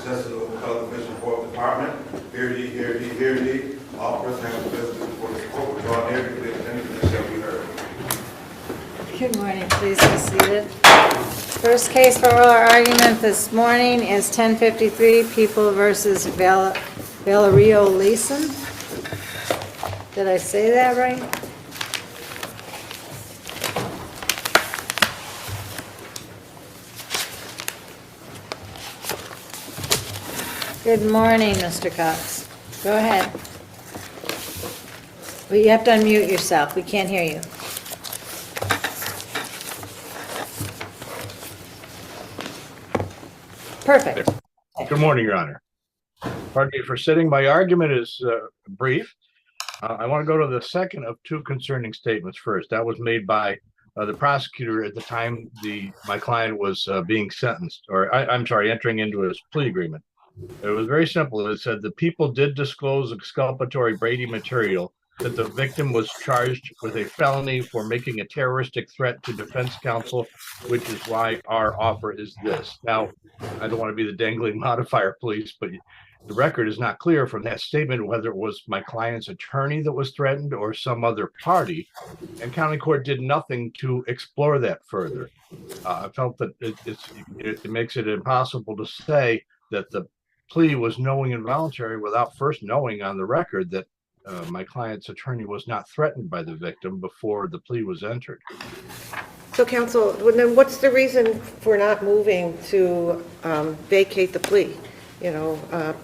Rochester Local Color Commission Fourth Department. Hear ye, hear ye, hear ye. All persons having business before this court will draw near to the defendant and shall be heard. Good morning. Please be seated. First case for oral argument this morning is 1053 People versus Valerio Leeson. Did I say that right? Good morning, Mr. Cox. Go ahead. Well, you have to unmute yourself. We can't hear you. Perfect. Good morning, Your Honor. Pardon me for sitting. My argument is brief. I want to go to the second of two concerning statements first. That was made by the prosecutor at the time my client was being sentenced, or I'm sorry, entering into his plea agreement. It was very simple. It said the people did disclose exculpatory Brady material that the victim was charged with a felony for making a terroristic threat to defense counsel, which is why our offer is this. Now, I don't want to be the dangling modifier police, but the record is not clear from that statement whether it was my client's attorney that was threatened or some other party, and county court did nothing to explore that further. I felt that it makes it impossible to say that the plea was knowing and voluntary without first knowing on the record that my client's attorney was not threatened by the victim before the plea was entered. So, counsel, then what's the reason for not moving to vacate the plea? You know.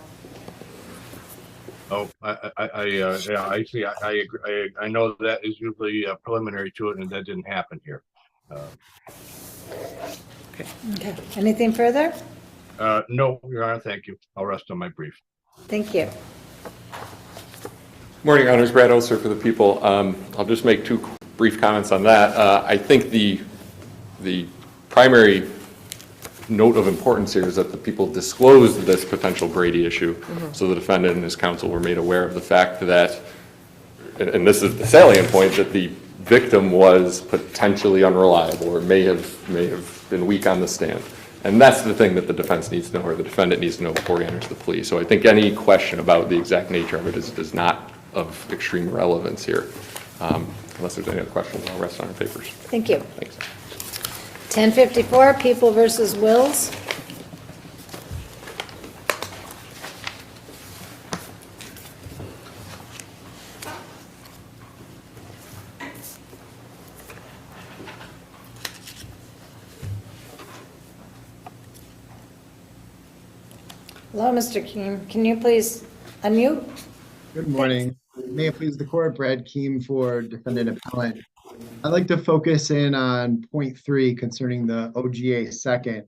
I see. I agree. I know that is usually preliminary to it, and that didn't happen here. Okay. Anything further? No, Your Honor. Thank you. I'll rest on my brief. Thank you. Morning, Honors. Brad Oser for the People. I'll just make two brief comments on that. I think the primary note of importance here is that the people disclosed this potential Brady issue, so the defendant and his counsel were made aware of the fact that, and this is the salient point, that the victim was potentially unreliable or may have been weak on the stand. And that's the thing that the defense needs to know, or the defendant needs to know before he enters the plea. So I think any question about the exact nature of it is not of extreme relevance here. Unless there's any other questions, I'll rest on our papers. Thank you. Thanks. 1054 People versus Wills. Hello, Mr. Keem. Can you please unmute? Good morning. May it please the court, Brad Keem for defendant appellant. I'd like to focus in on point 3 concerning the OGA second.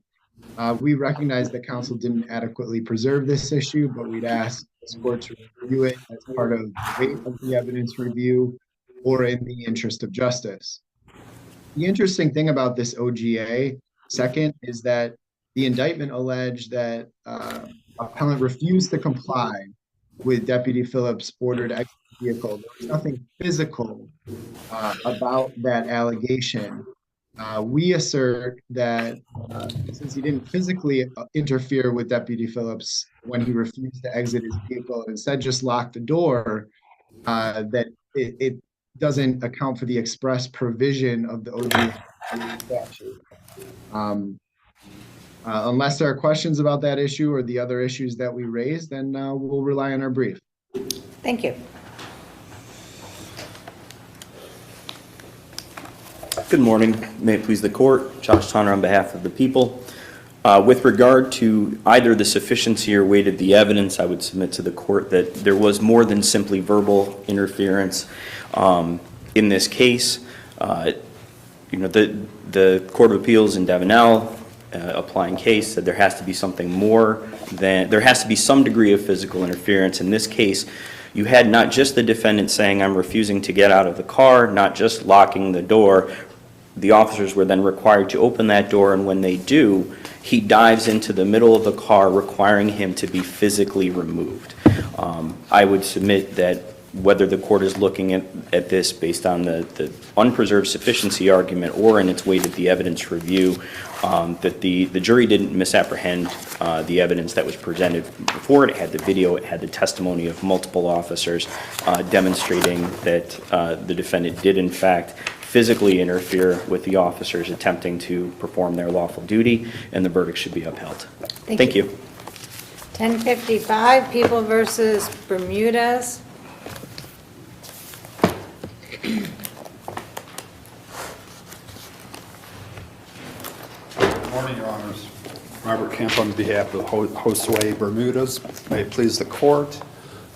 We recognize that counsel didn't adequately preserve this issue, but we'd ask this court to review it as part of the weight of the evidence review or in the interest of justice. The interesting thing about this OGA second is that the indictment alleged that appellant refused to comply with Deputy Phillips' order to exit the vehicle. There was nothing physical about that allegation. We assert that since he didn't physically interfere with Deputy Phillips when he refused to exit his vehicle and instead just locked the door, that it doesn't account for the express provision of the OGA statute. Unless there are questions about that issue or the other issues that we raised, then we'll rely on our brief. Thank you. Good morning. May it please the court. Josh Tanner on behalf of the people. With regard to either the sufficiency or weight of the evidence, I would submit to the court that there was more than simply verbal interference in this case. The Court of Appeals in Devonell applying case said there has to be something more than, there has to be some degree of physical interference. In this case, you had not just the defendant saying, I'm refusing to get out of the car, not just locking the door. The officers were then required to open that door, and when they do, he dives into the middle of the car, requiring him to be physically removed. I would submit that whether the court is looking at this based on the unpreserved sufficiency argument or in its weight of the evidence review, that the jury didn't misapprehend the evidence that was presented before it. It had the video, it had the testimony of multiple officers demonstrating that the defendant did in fact physically interfere with the officers attempting to perform their lawful duty, and the verdict should be upheld. Thank you. 1055, People versus Bermudez. Good morning, Your Honors. Robert Kemp on behalf of Josue Bermudez. May it please the court.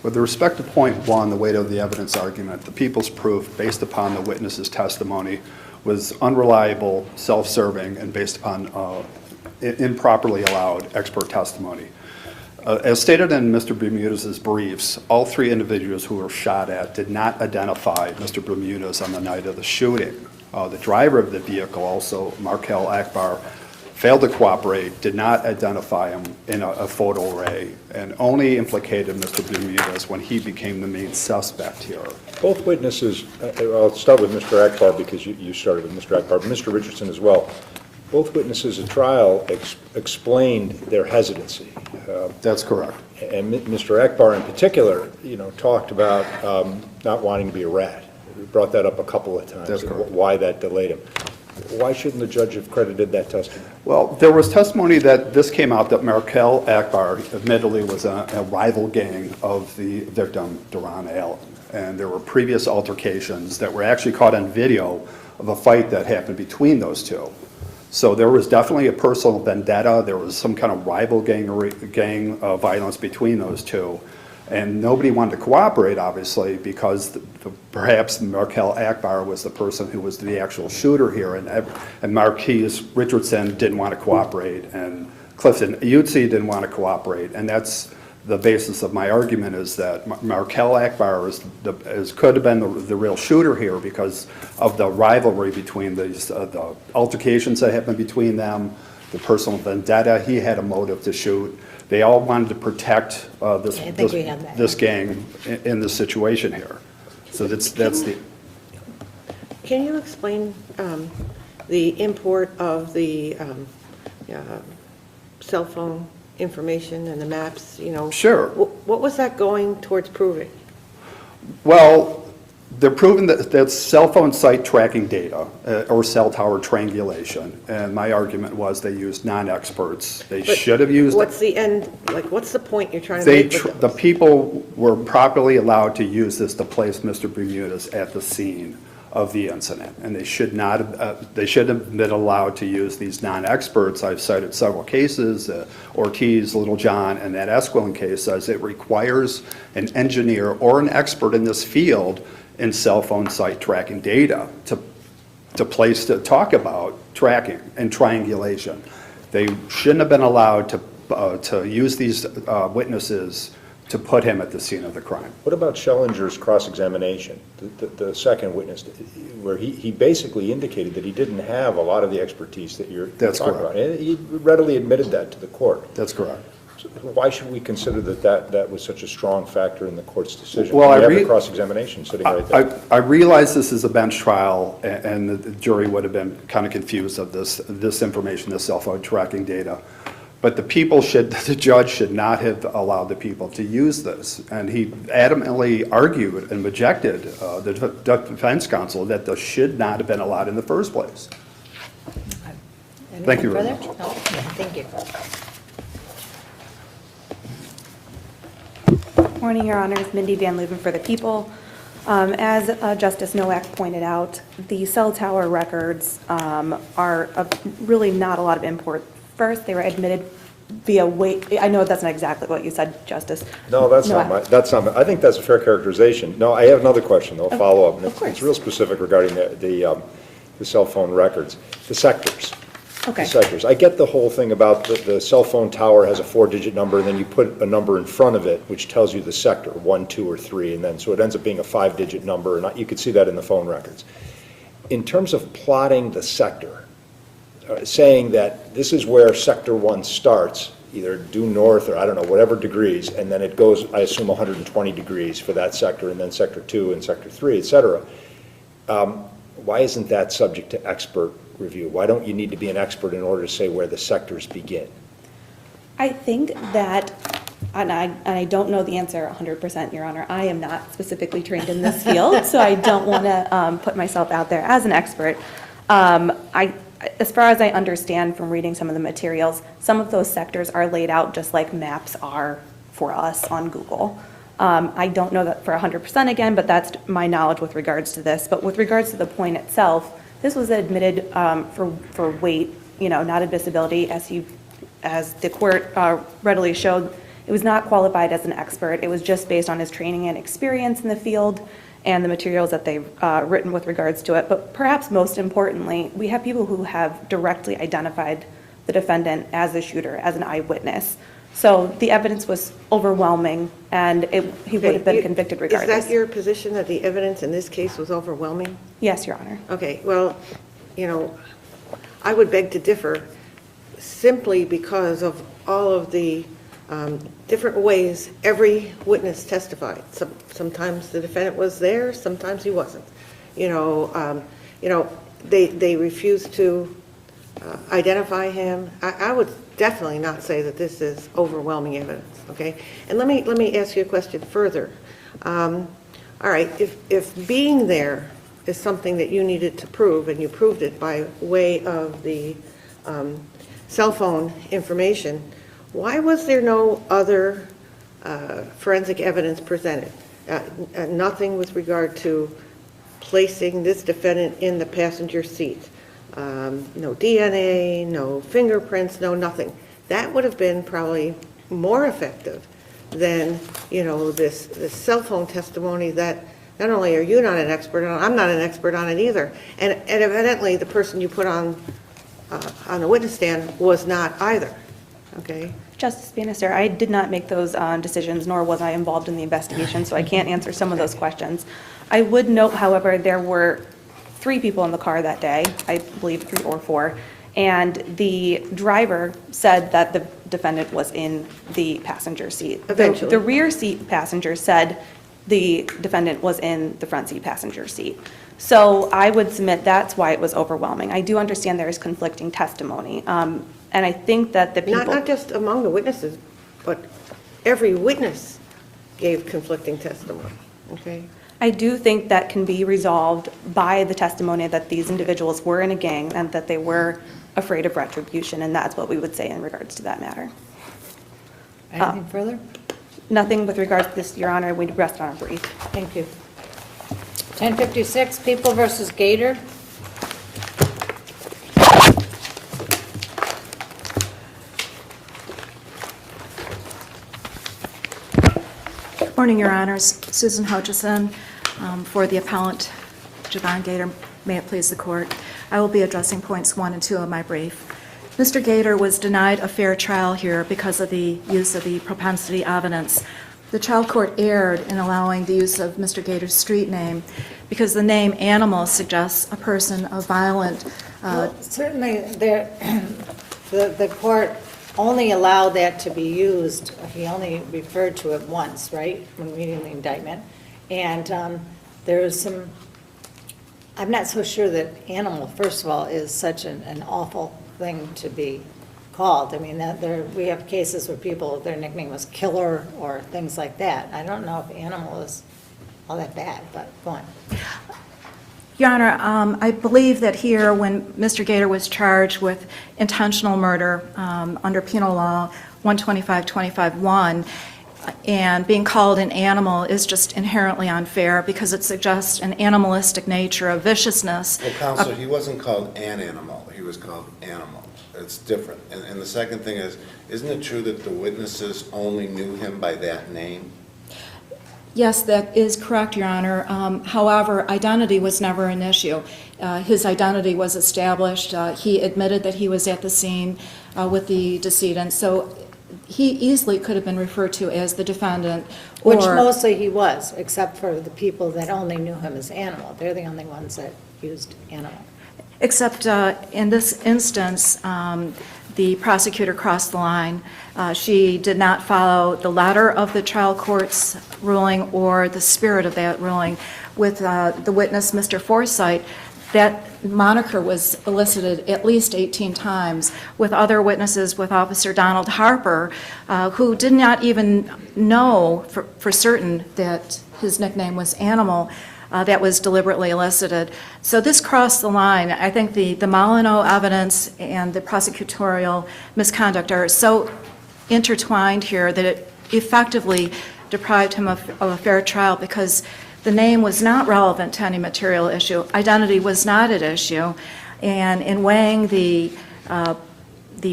With respect to point one, the weight of the evidence argument, the people's proof based upon the witness's testimony was unreliable, self-serving, and based upon improperly allowed expert testimony. As stated in Mr. Bermudez's briefs, all three individuals who were shot at did not identify Mr. Bermudez on the night of the shooting. The driver of the vehicle, also Markel Akbar, failed to cooperate, did not identify him in a photo array, and only implicated Mr. Bermudez when he became the main suspect here. Both witnesses, I'll start with Mr. Akbar because you started with Mr. Akbar, but Mr. Richardson as well. Both witnesses at trial explained their hesitancy. That's correct. And Mr. Akbar in particular, talked about not wanting to be a rat. He brought that up a couple of times. That's correct. Why that delayed him. Why shouldn't the judge have credited that testimony? Well, there was testimony that this came out that Markel Akbar admittedly was a rival gang of the victim, Duran Allen. And there were previous altercations that were actually caught on video of a fight that happened between those two. So there was definitely a personal vendetta. There was some kind of rival gang violence between those two. And nobody wanted to cooperate, obviously, because perhaps Markel Akbar was the person who was the actual shooter here, and Marquise Richardson didn't want to cooperate, and Clifton Utsi didn't want to cooperate. And that's the basis of my argument, is that Markel Akbar could have been the real shooter here because of the rivalry between these, the altercations that happened between them, the personal vendetta. He had a motive to shoot. They all wanted to protect this gang in this situation here. So that's the. Can you explain the import of the cell phone information and the maps, Sure. What was that going towards proving? Well, they're proving that that's cell phone site tracking data or cell tower triangulation. And my argument was they used non-experts. They should have used. What's the end, what's the point you're trying to make with The those? people were properly allowed to use this to place Mr. Bermudez at the scene of the incident. And they should not, they should have been allowed to use these non-experts. I've cited several cases, Ortiz, Littlejohn, and that Esquilin case says it requires an engineer or an expert in this field in cell phone site tracking data to talk about tracking and triangulation. They shouldn't have been allowed to use these witnesses to put him at the scene of the crime. What about Schellinger's cross-examination, the second witness, where he basically indicated that he didn't have a lot of the expertise that you're talking about? And he readily admitted that to the court. That's correct. So why should we consider that was such a strong factor in the court's decision? Well, you have the cross-examination sitting right there. I realize this is a bench trial, and the jury would have been kind of confused of this information, this cell phone tracking data. But the judge should not have allowed the people to use this. And he adamantly argued and rejected the defense counsel that this should not have been allowed in the first place. Thank you very much. No? Thank you. Morning, Your Honors. Mindy Van Leuven for the People. As Justice Nowak pointed out, the cell tower records are of really not a lot of import. First, they were admitted via weight. I know that's not exactly what you said, Justice. No, that's not I think that's a fair characterization. No, I have another question, though, a follow-up. And of course. It's real specific regarding the cell phone records. The sectors. Okay. The sectors. I get the whole thing about the cell phone tower has a 4-digit number, and then you put a number in front of it, which tells you the sector, 1, 2, or 3, and then so it ends up being a 5-digit number, and you could see that in the phone records. In terms of plotting the sector, saying that this is where Sector 1 starts either due north or I don't know, whatever degrees, and then it goes, I assume, 120 degrees for that sector, and then sector 2 and sector 3, et cetera. Why isn't that subject to expert review? Why don't you need to be an expert in order to say where the sectors begin? I think that, and I don't know the answer 100%, Your Honor. I am not specifically trained in this field, so I don't want to put myself out there as an expert. As far as I understand from reading some of the materials, some of those sectors are laid out just like maps are for us on Google. I don't know that for 100% again, but that's my knowledge with regards to this. But with regards to the point itself, this was admitted for weight, not admissibility, as the court readily showed. It was not qualified as an expert. It was just based on his training and experience in the field and the materials that they've written with regards to it. But perhaps most importantly, we have people who have directly identified the defendant as the shooter, as an eyewitness. So the evidence was overwhelming, and he would have been convicted regardless. Is that your position, that the evidence in this case was overwhelming? Yes, Your Honor. Okay, well, I would beg to differ simply because of all of the different ways every witness testified. Sometimes the defendant was there, sometimes he wasn't. They refused to identify him. I would definitely not say that this is overwhelming evidence, okay? And let me ask you a question further. All right, if being there is something that you needed to prove, and you proved it by way of the cell phone information, why was there no other forensic evidence presented? Nothing with regard to placing this defendant in the passenger seat. No DNA, no fingerprints, no nothing. That would have been probably more effective than, this cell phone testimony that not only are you not an expert on, I'm not an expert on it either. And evidently the person you put on the witness stand was not either. Okay. Justice Bannister, I did not make those decisions, nor was I involved in the investigation, so I can't answer some of those questions. I would note, however, there were 3 people in the car that day, I believe 3 or 4, and the driver said that the defendant was in the passenger seat. Eventually. The rear seat passenger said the defendant was in the front seat passenger seat. So I would submit that's why it was overwhelming. I do understand there is conflicting testimony. And I think that the people... Not just among the witnesses, but every witness gave conflicting testimony, okay? I do think that can be resolved by the testimony that these individuals were in a gang and that they were afraid of retribution, and that's what we would say in regards to that matter. Anything further? Nothing with regards to this, Your Honor. We'd rest on our brief. Thank you. 1056, People versus Gator. Morning, Your Honors. Susan Hutchison for the appellant, Javon Gator. May it please the court. I will be addressing points 1 and 2 of my brief. Mr. Gator was denied a fair trial here because of the use of the propensity evidence. The trial court erred in allowing the use of Mr. Gator's street name because the name Animal suggests a person of violent... Well, certainly, the court only allowed that to be used, he only referred to it once, right, when reading the indictment. And there's some, I'm not so sure that Animal, first of all, is such an awful thing to be called. I mean, we have cases where people, their nickname was Killer or things like that. I don't know if Animal is all that bad, but go on. Your Honor, I believe that here, when Mr. Gator was charged with intentional murder under penal law 125-25-1, and being called an animal is just inherently unfair because it suggests an animalistic nature of viciousness. Well, counsel, he wasn't called an animal. He was called Animal. It's different. And the second thing is, isn't it true that the witnesses only knew him by that name? Yes, that is correct, Your Honor. However, identity was never an issue. His identity was established. He admitted that he was at the scene with the decedent, so he easily could have been referred to as the defendant. Or, which mostly he was, except for the people that only knew him as Animal. They're the only ones that used Animal. Except in this instance, the prosecutor crossed the line. She did not follow the letter of the trial court's ruling or the spirit of that ruling. With the witness, Mr. Forsythe, that moniker was elicited at least 18 times. With other witnesses, with Officer Donald Harper, who did not even know for certain that his nickname was Animal, that was deliberately elicited. So this crossed the line. I think the Molyneux evidence and the prosecutorial misconduct are so intertwined here that it effectively deprived him of a fair trial, because the name was not relevant to any material issue. Identity was not at issue. And in weighing the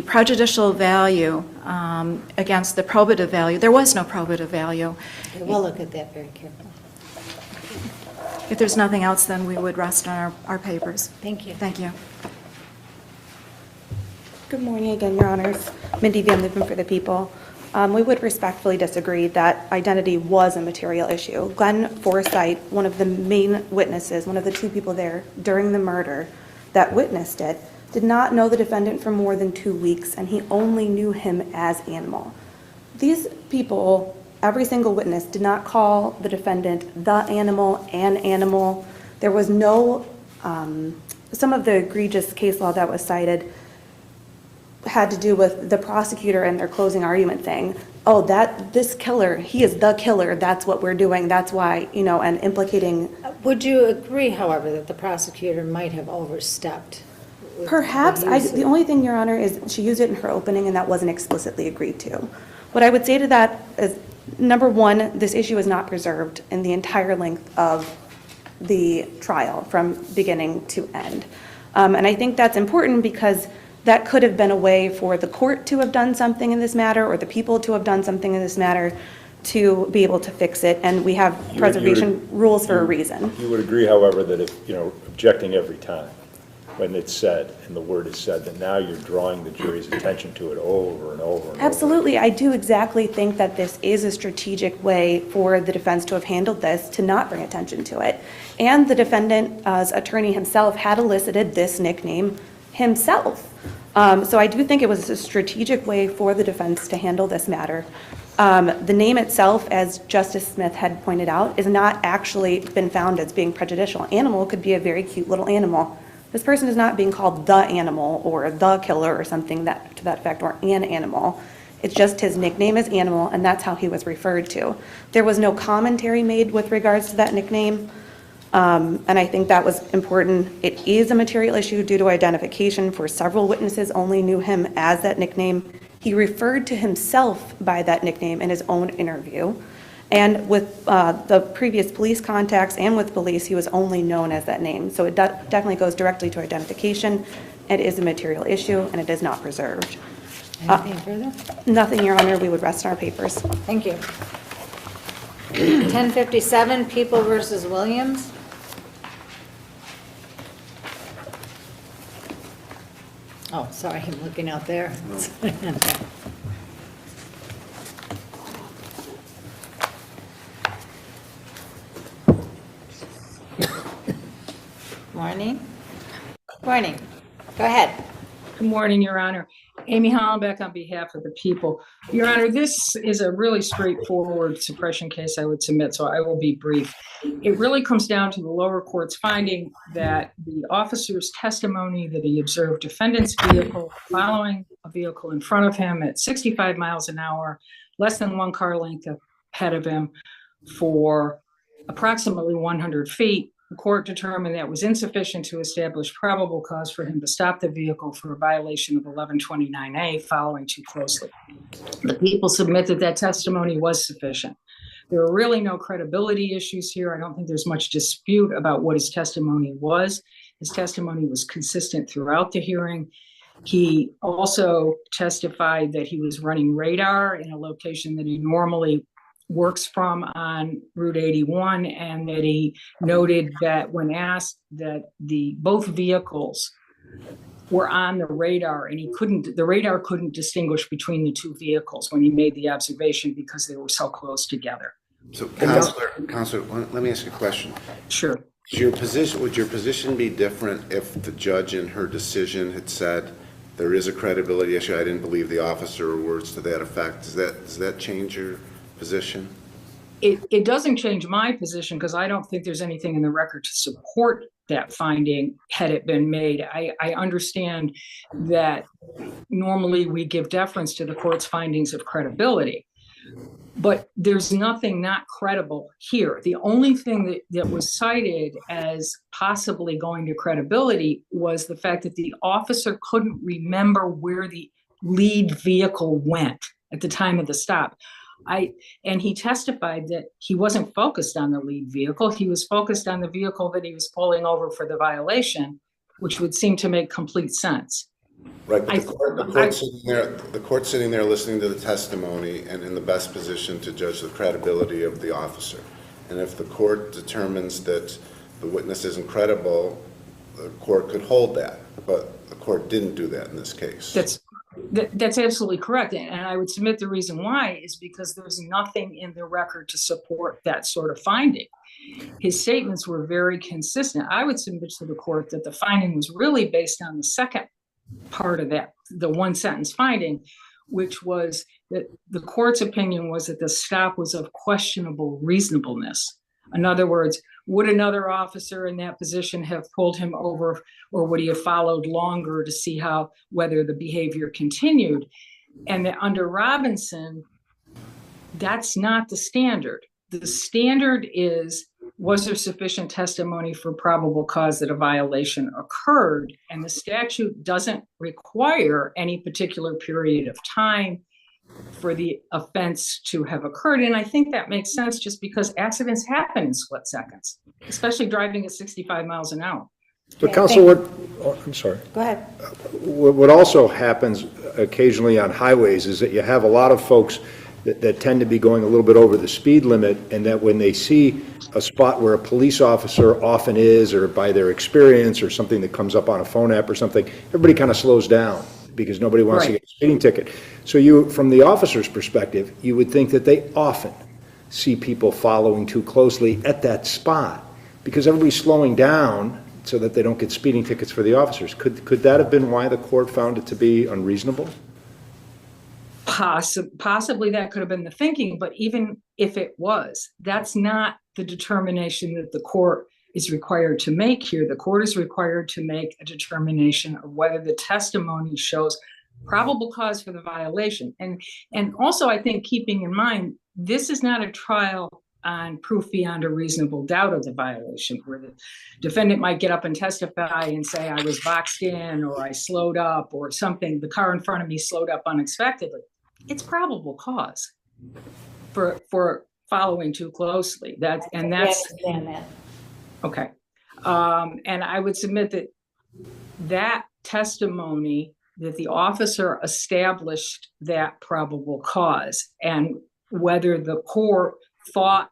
prejudicial value against the probative value, there was no probative value. Okay, we'll look at that very carefully. If there's nothing else, then we would rest on our papers. Thank you. Thank you. Good morning again, Your Honors. Mindy Van Leuven for the people. We would respectfully disagree that identity was a material issue. Glenn Forsythe, one of the main witnesses, one of the two people there during the murder that witnessed it, did not know the defendant for more than 2 weeks, and he only knew him as Animal. These people, every single witness, did not call the defendant the Animal, an animal. There was no, some of the egregious case law that was cited had to do with the prosecutor and their closing argument saying, oh, this killer, he is the killer, that's what we're doing, that's why, and implicating. Would you agree, however, that the prosecutor might have overstepped? Perhaps. The only thing, Your Honor, is she used it in her opening, and that wasn't explicitly agreed to. What I would say to that is, number one, this issue is not preserved in the entire length of the trial from beginning to end. And I think that's important because that could have been a way for the court to have done something in this matter, or the people to have done something in this matter to be able to fix it, and we have preservation rules for a reason. You would agree, however, that if, objecting every time when it's said and the word is said, that now you're drawing the jury's attention to it over and over and Absolutely. I do exactly think that this is a strategic way for the defense to have handled this, to not bring attention to it. And the defendant's attorney himself had elicited this nickname himself. So I do think it was a strategic way for the defense to handle this matter. The name itself, as Justice Smith had pointed out, is not actually been found as being prejudicial. Animal could be a very cute little animal. This person is not being called the Animal or the killer or something to that effect, or an animal. It's just his nickname is Animal, and that's how he was referred to. There was no commentary made with regards to that nickname. And I think that was important. It is a material issue due to identification, for several witnesses only knew him as that nickname. He referred to himself by that nickname in his own interview. And with the previous police contacts and with police, he was only known as that name. So it definitely goes directly to identification. It is a material issue, and it is not preserved. Anything further? Nothing, Your Honor. We would rest on our papers. Thank you. 1057, People versus Williams. Oh, sorry, I'm looking out there. Morning. Morning. Go ahead. Good morning, Your Honor. Amy Hollenbeck on behalf of the people. Your Honor, this is a really straightforward suppression case I would submit, so I will be brief. It really comes down to the lower court's finding that the officer's testimony that he observed defendant's vehicle following a vehicle in front of him at 65 miles an hour, less than 1 car length ahead of him for approximately 100 feet. The court determined that was insufficient to establish probable cause for him to stop the vehicle for a violation of 1129A following too closely. The people submit that testimony was sufficient. There are really no credibility issues here. I don't think there's much dispute about what his testimony was. His testimony was consistent throughout the hearing. He also testified that he was running radar in a location that he normally works from on Route 81, and that he noted that when asked that both vehicles were on the radar, and the radar couldn't distinguish between the two vehicles when he made the observation because they were so close together. So, Counselor, let me ask you a question. Sure. Would your position be different if the judge in her decision had said there is a credibility issue. I didn't believe the officer, or words to that effect. Does that change your position? It doesn't change my position because I don't think there's anything in the record to support that finding had it been made. I understand that normally we give deference to the court's findings of credibility, but there's nothing not credible here. The only thing that was cited as possibly going to credibility was the fact that the officer couldn't remember where the lead vehicle went at the time of the stop. And he testified that he wasn't focused on the lead vehicle. He was focused on the vehicle that he was pulling over for the violation, which would seem to make complete sense. Right, but the court's sitting there listening to the testimony and in the best position to judge the credibility of the officer. And if the court determines that the witness isn't credible, the court could hold that. But the court didn't do that in this case. That's absolutely correct. And I would submit the reason why is because there's nothing in the record to support that sort of finding. His statements were very consistent. I would submit to the court that the finding was really based on the second part of that, the one sentence finding, which was that the court's opinion was that the stop was of questionable reasonableness. In other words, would another officer in that position have pulled him over, or would he have followed longer to see whether the behavior continued? And that under Robinson, that's not the standard. The standard is, was there sufficient testimony for probable cause that a violation occurred? And the statute doesn't require any particular period of time for the offense to have occurred. And I think that makes sense just because accidents happen in split seconds, especially driving at 65 miles an hour. But Counsel, I'm sorry. Go ahead. What also happens occasionally on highways is that you have a lot of folks that tend to be going a little bit over the speed limit, and that when they see a spot where a police officer often is, or by their experience or something that comes up on a phone app or something, everybody kind of slows down because nobody wants to get a speeding ticket. So you, from the officer's perspective, you would think that they often see people following too closely at that spot because everybody's slowing down so that they don't get speeding tickets for the officers. Could that have been why the court found it to be unreasonable? Possibly that could have been the thinking, but even if it was, that's not the determination that the court is required to make here. The court is required to make a determination of whether the testimony shows probable cause for the violation. And also, I think, keeping in mind, this is not a trial on proof beyond a reasonable doubt of the violation, where the defendant might get up and testify and say, I was boxed in, or I slowed up, or something, the car in front of me slowed up unexpectedly. It's probable cause for following too closely. That's okay. And I would submit that testimony, that the officer established that probable cause, and whether the court thought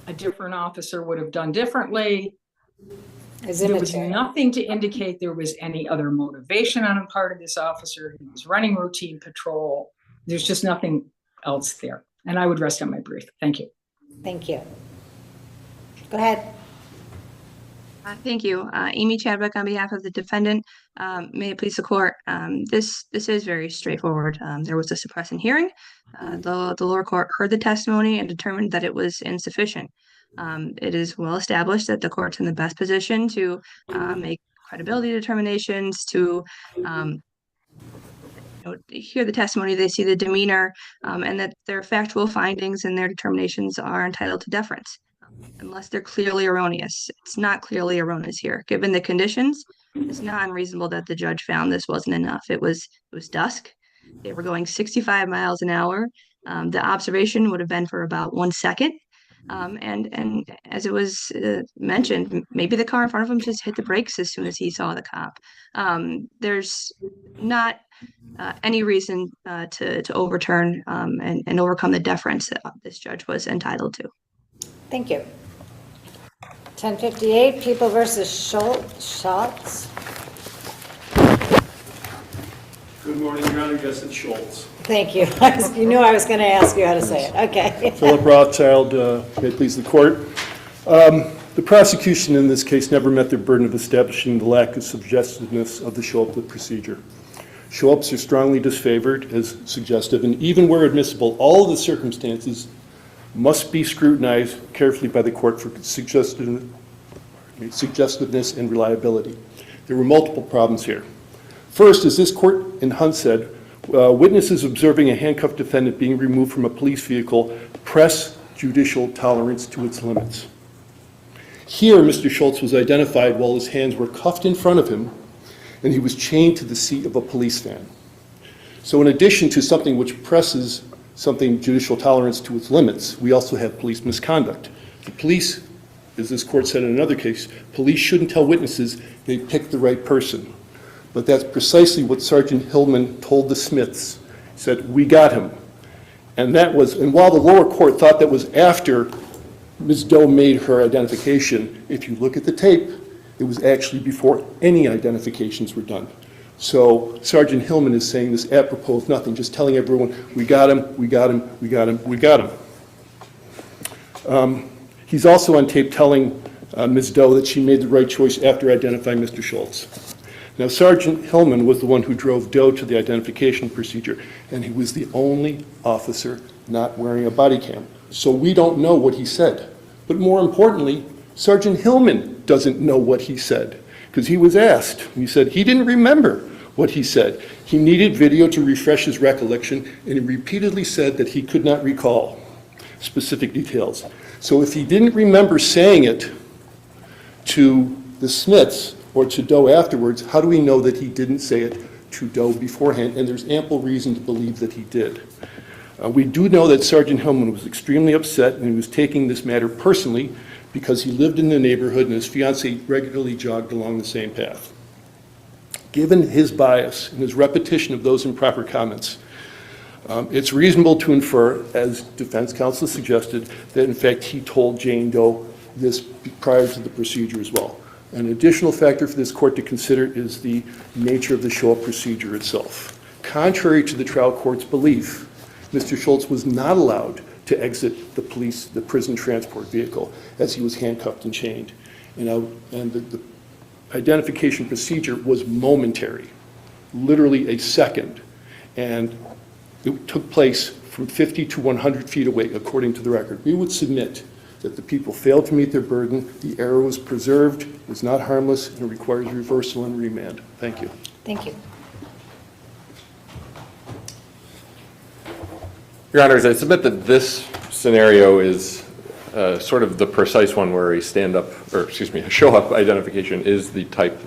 a different officer would have done differently, there was nothing to indicate there was any other motivation on the part of this officer. He was running routine patrol. There's just nothing else there. And I would rest on my brief. Thank you. Thank you. Go ahead. Thank you. Amy Chadwick on behalf of the defendant. May it please the court. This is very straightforward. There was a suppression hearing. The lower court heard the testimony and determined that it was insufficient. It is well established that the court's in the best position to make credibility determinations, to hear the testimony, they see the demeanor, and that their factual findings and their determinations are entitled to deference, unless they're clearly erroneous. It's not clearly erroneous here. Given the conditions, it's not unreasonable that the judge found this wasn't enough. It was dusk. They were going 65 miles an hour. The observation would have been for about 1 second. And as it was mentioned, maybe the car in front of him just hit the brakes as soon as he saw the cop. There's not any reason to overturn and overcome the deference that this judge was entitled to. Thank you. 1058, People versus Schultz. Good morning, Your Honor. Justice Schultz. Thank you. You knew I was going to ask you how to say it. Okay. Philip Rothschild, may it please the court. The prosecution in this case never met their burden of establishing the lack of suggestiveness of the Schultz procedure. Show-ups are strongly disfavored as suggestive, and even where admissible, all of the circumstances must be scrutinized carefully by the court for suggestiveness and reliability. There were multiple problems here. First, as this court in Hunt said, witnesses observing a handcuffed defendant being removed from a police vehicle press judicial tolerance to its limits. Here, Mr. Schultz was identified while his hands were cuffed in front of him and he was chained to the seat of a police van. So in addition to something which presses something judicial tolerance to its limits, we also have police misconduct. The police, as this court said in another case, police shouldn't tell witnesses they picked the right person. But that's precisely what Sergeant Hillman told the Smiths. He said, "We got him." And while the lower court thought that was after Ms. Doe made her identification, if you look at the tape, it was actually before any identifications were done. So Sergeant Hillman is saying this apropos of nothing, just telling everyone, we got him, we got him, we got him, we got him. He's also on tape telling Ms. Doe that she made the right choice after identifying Mr. Schultz. Now, Sergeant Hillman was the one who drove Doe to the identification procedure, and he was the only officer not wearing a body cam. So we don't know what he said. But more importantly, Sergeant Hillman doesn't know what he said, because he was asked. He said he didn't remember what he said. He needed video to refresh his recollection, and he repeatedly said that he could not recall specific details. So if he didn't remember saying it to the Smiths or to Doe afterwards, how do we know that he didn't say it to Doe beforehand? And there's ample reason to believe that he did. We do know that Sergeant Hillman was extremely upset, and he was taking this matter personally because he lived in the neighborhood and his fiancée regularly jogged along the same path. Given his bias and his repetition of those improper comments, it's reasonable to infer, as defense counsel suggested, that in fact he told Jane Doe this prior to the procedure as well. An additional factor for this court to consider is the nature of the show-up procedure itself. Contrary to the trial court's belief, Mr. Schultz was not allowed to exit the prison transport vehicle as he was handcuffed and chained. And the identification procedure was momentary, literally a second. And it took place from 50 to 100 feet away, according to the record. We would submit that the people failed to meet their burden, the error was preserved, was not harmless, and it requires reversal and remand. Thank you. Thank you. Your Honors, I submit that this scenario is sort of the precise one where a show-up identification is the type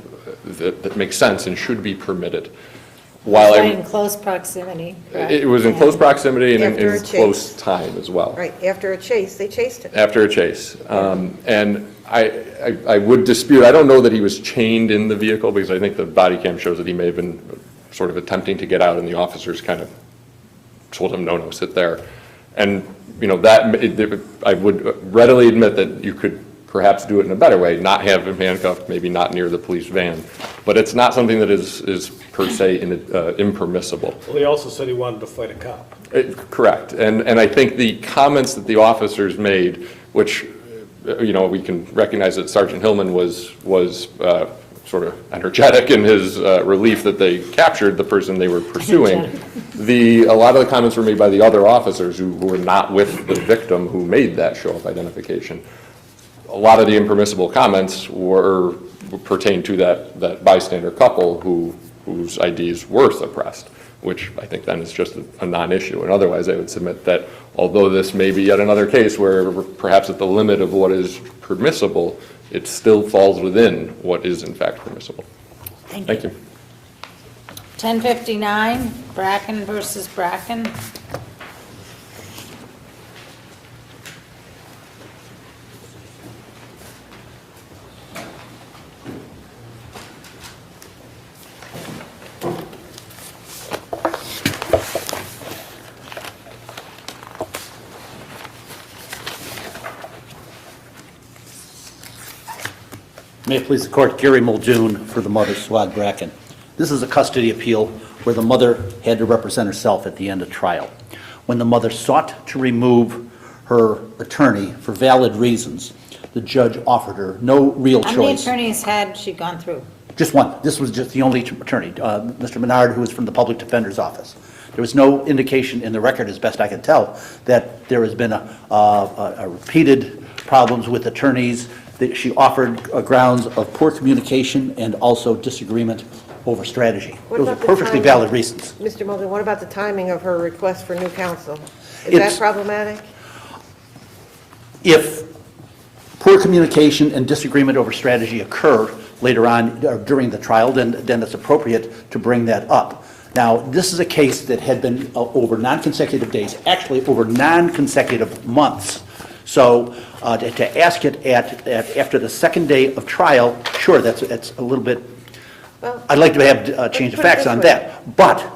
that makes sense and should be permitted. While in close proximity. Correct? It was in close proximity and After in a close chase. time as well. Right, after a chase, they chased him. After a chase. And I would dispute, I don't know that he was chained in the vehicle, because I think the body cam shows that he may have been sort of attempting to get out, and the officers kind of told him, no, sit there. And, I would readily admit that you could perhaps do it in a better way, not have him handcuffed, maybe not near the police van. But it's not something that is per se impermissible. Well, he also said he wanted to fight a cop. Correct. And I think the comments that the officers made, which, we can recognize that Sergeant Hillman was sort of energetic in his relief that they captured the person they were pursuing. A lot of the comments were made by the other officers who were not with the victim who made that show-up identification. A lot of the impermissible comments pertain to that bystander couple whose IDs were suppressed, which I think then is just a non-issue. And otherwise, I would submit that although this may be yet another case where perhaps at the limit of what is permissible, it still falls within what is in fact permissible. Thank you. 1059, Bracken versus Bracken. May it please the court, Gary Muldoon for the mother, Swag Bracken. This is a custody appeal where the mother had to represent herself at the end of trial. When the mother sought to remove her attorney for valid reasons, the judge offered her no real choice. How many attorneys had she gone through? Just one. This was just the only attorney, Mr. Menard, who was from the Public Defender's Office. There was no indication in the record, as best I can tell, that there has been a repeated problems with attorneys. That she offered grounds of poor communication and also disagreement over strategy. Those are perfectly valid reasons. Mr. Mulder, what about the timing of her request for new counsel? Is It's- that problematic? If poor communication and disagreement over strategy occur later on or during the trial, then it's appropriate to bring that up. Now, this is a case that had been over non-consecutive days, actually over non-consecutive months. So to ask it after the second day of trial, sure, that's a little bit, I'd like to have a change of facts on that. But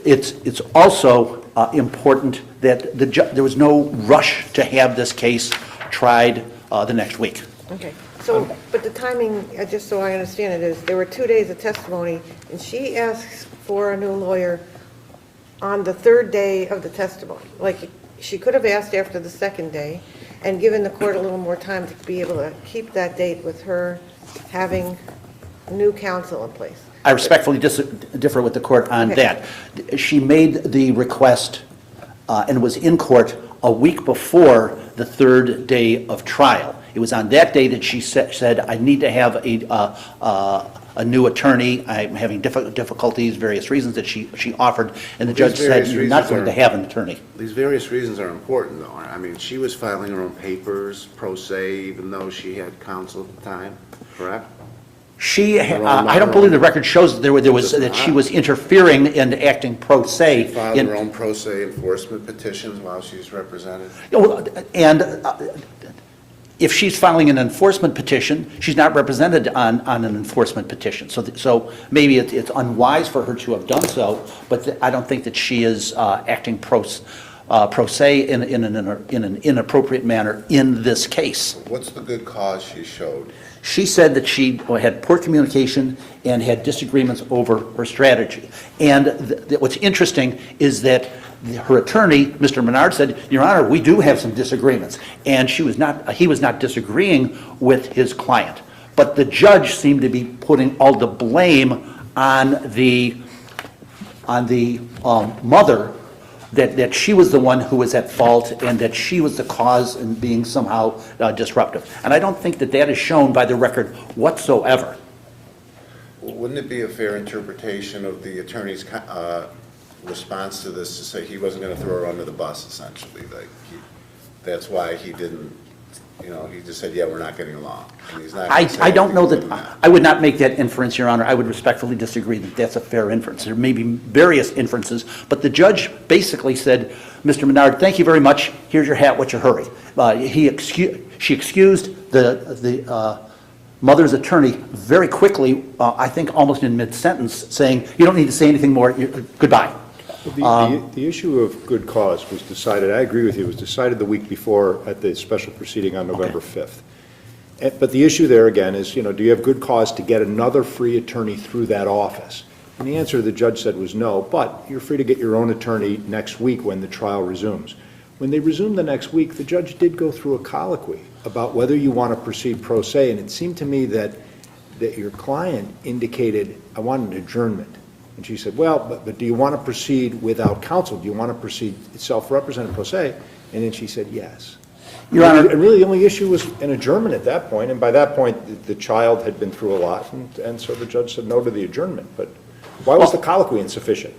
it's also important that there was no rush to have this case tried the next week. Okay, so, but the timing, just so I understand it, is there were 2 days of testimony, and she asks for a new lawyer on the third day of the testimony. Like, she could have asked after the second day and given the court a little more time to be able to keep that date with her having new counsel in place. I respectfully differ with the court on that. She made the request and was in court a week before the third day of trial. It was on that day that she said, I need to have a new attorney. I'm having difficulties, various reasons that she offered, and the judge said, you're not going to have an attorney. These various reasons are important, though. I mean, she was filing her own papers, pro se, even though she had counsel at the time, correct? I don't believe the record shows that she was interfering and acting pro se. She filed her own pro se enforcement petitions while she was represented. And if she's filing an enforcement petition, she's not represented on an enforcement petition. So maybe it's unwise for her to have done so, but I don't think that she is acting pro se in an inappropriate manner in this case. What's the good cause she showed? She said that she had poor communication and had disagreements over her strategy. And what's interesting is that her attorney, Mr. Menard, said, Your Honor, we do have some disagreements. And he was not disagreeing with his client. But the judge seemed to be putting all the blame on the mother, that she was the one who was at fault and that she was the cause in being somehow disruptive. And I don't think that is shown by the record whatsoever. Wouldn't it be a fair interpretation of the attorney's response to this to say he wasn't going to throw her under the bus, essentially? Like, that's why he didn't, he just said, yeah, we're not getting along. And he's not I don't know that, I would not make that inference, Your Honor. I would respectfully disagree that that's a fair inference. There may be various inferences, but the judge basically said, Mr. Menard, thank you very much. Here's your hat, what's your hurry? She excused the mother's attorney very quickly, I think almost in mid-sentence, saying, you don't need to say anything more, goodbye. The issue of good cause was decided, I agree with you, it was decided the week before at the special proceeding on November 5th. But the issue there again is, do you have good cause to get another free attorney through that office? And the answer the judge said was no, but you're free to get your own attorney next week when the trial resumes. When they resumed the next week, the judge did go through a colloquy about whether you want to proceed pro se, and it seemed to me that your client indicated, I want an adjournment. And she said, well, but do you want to proceed without counsel? Do you want to proceed self-represented pro se? And then she said yes. Your Honor, and really the only issue was an adjournment at that point, and by that point the child had been through a lot, and so the judge said no to the adjournment. But why was the colloquy insufficient?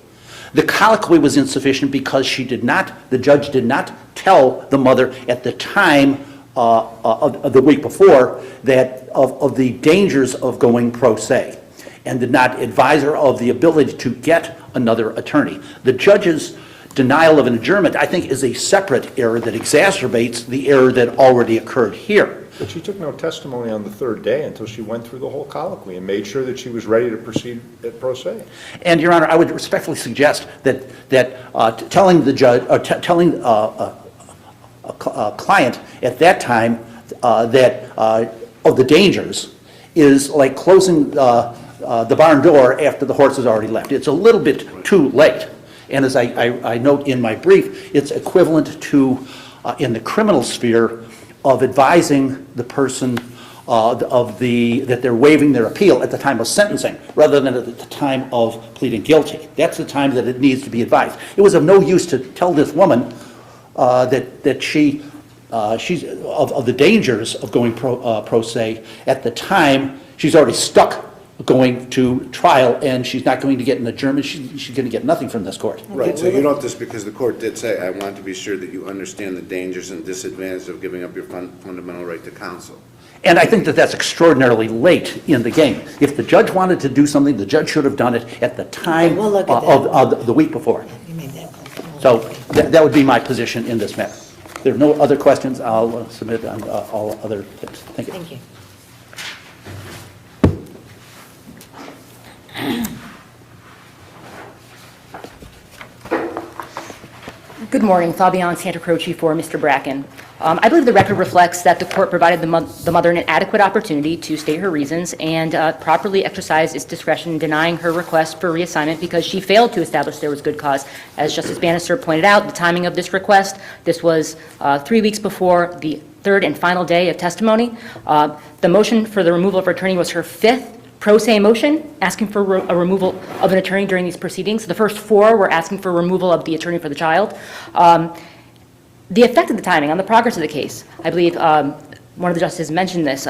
The colloquy was insufficient because the judge did not tell the mother at the time of the week before that of the dangers of going pro se, and did not advise her of the ability to get another attorney. The judge's denial of an adjournment, I think, is a separate error that exacerbates the error that already occurred here. But she took no testimony on the third day until she went through the whole colloquy and made sure that she was ready to proceed at pro se. And, Your Honor, I would respectfully suggest that telling the judge, or telling a client at that time of the dangers is like closing the barn door after the horse has already left. It's a little bit too late. And as I note in my brief, it's equivalent to, in the criminal sphere, of advising the person that they're waiving their appeal at the time of sentencing, rather than at the time of pleading guilty. That's the time that it needs to be advised. It was of no use to tell this woman that she's of the dangers of going pro se at the time. She's already stuck going to trial, and she's not going to get an adjournment. She's going to get nothing from this court. Right, so you don't just, because the court did say, I want to be sure that you understand the dangers and disadvantages of giving up your fundamental right to counsel. And I think that that's extraordinarily late in the game. If the judge wanted to do something, the judge should have done it at the time of the week before. So that would be my position in this matter. If there are no other questions, I'll submit on all other things. Thank you. Thank you. Good morning, Fabian Santacroce for Mr. Bracken. I believe the record reflects that the court provided the mother an adequate opportunity to state her reasons and properly exercised its discretion in denying her request for reassignment because she failed to establish there was good cause. As Justice Bannister pointed out, the timing of this request, this was 3 weeks before the third and final day of testimony. The motion for the removal of her attorney was her fifth pro se motion, asking for a removal of an attorney during these proceedings. The first 4 were asking for removal of the attorney for the child. The effect of the timing on the progress of the case, I believe one of the justices mentioned this,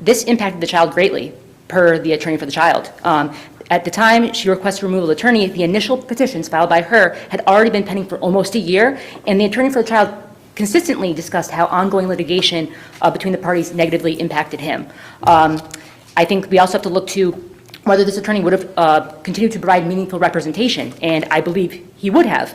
this impacted the child greatly per the attorney for the child. At the time she requested removal of the attorney, the initial petitions filed by her had already been pending for almost a year, and the attorney for the child consistently discussed how ongoing litigation between the parties negatively impacted him. I think we also have to look to whether this attorney would have continued to provide meaningful representation, and I believe he would have.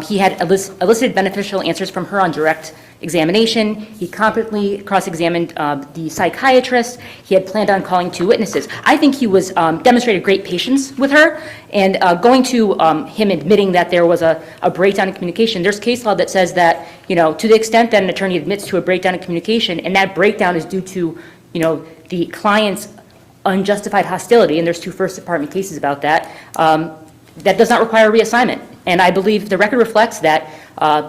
He had elicited beneficial answers from her on direct examination. He competently cross-examined the psychiatrist. He had planned on calling 2 witnesses. I think he was demonstrated great patience with her, and going to him admitting that there was a breakdown in communication, there's case law that says that, to the extent that an attorney admits to a breakdown in communication, and that breakdown is due to, the client's unjustified hostility, and there's 2 First Department cases about that, that does not require reassignment. And I believe the record reflects that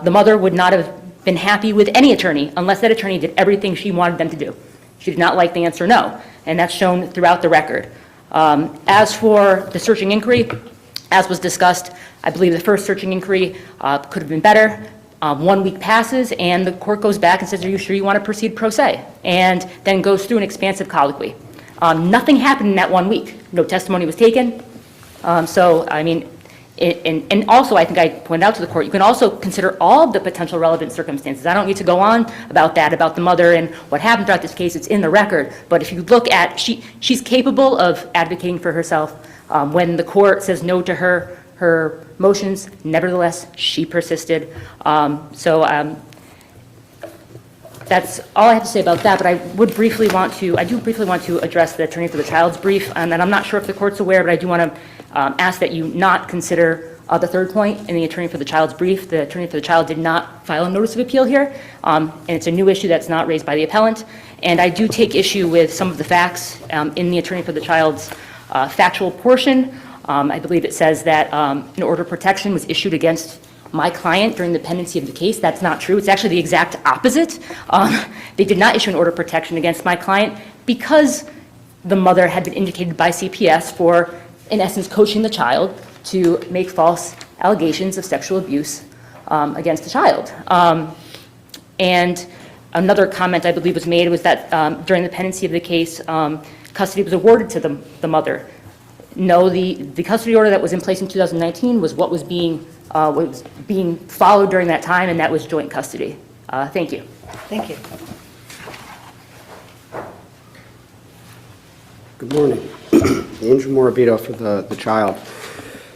the mother would not have been happy with any attorney unless that attorney did everything she wanted them to do. She did not like the answer no, and that's shown throughout the record. As for the searching inquiry, as was discussed, I believe the first searching inquiry could have been better. 1 week passes, and the court goes back and says, are you sure you want to proceed pro se? And then goes through an expansive colloquy. Nothing happened in that 1 week. No testimony was taken. So, I mean, and also I think I pointed out to the court, you can also consider all of the potential relevant circumstances. I don't need to go on about that, about the mother and what happened throughout this case. It's in the record. But if you look at, she's capable of advocating for herself. When the court says no to her motions, nevertheless, she persisted. That's all I have to say about that, but I do briefly want to address the attorney for the child's brief, and I'm not sure if the court's aware, but I do want to ask that you not consider the third point in the attorney for the child's brief. The attorney for the child did not file a notice of appeal here, and it's a new issue that's not raised by the appellant, and I do take issue with some of the facts in the attorney for the child's factual portion. I believe it says that an order of protection was issued against my client during the pendency of the case. That's not true. It's actually the exact opposite. They did not issue an order of protection against my client because the mother had been indicated by CPS for, in essence, coaching the child to make false allegations of sexual abuse against the child. And another comment I believe was made was that during the pendency of the case, custody was awarded to the mother. No, the custody order that was in place in 2019 was what was being followed during that time, and that was joint custody. Thank you. Thank you. Good morning. Andrew Morabito for the child.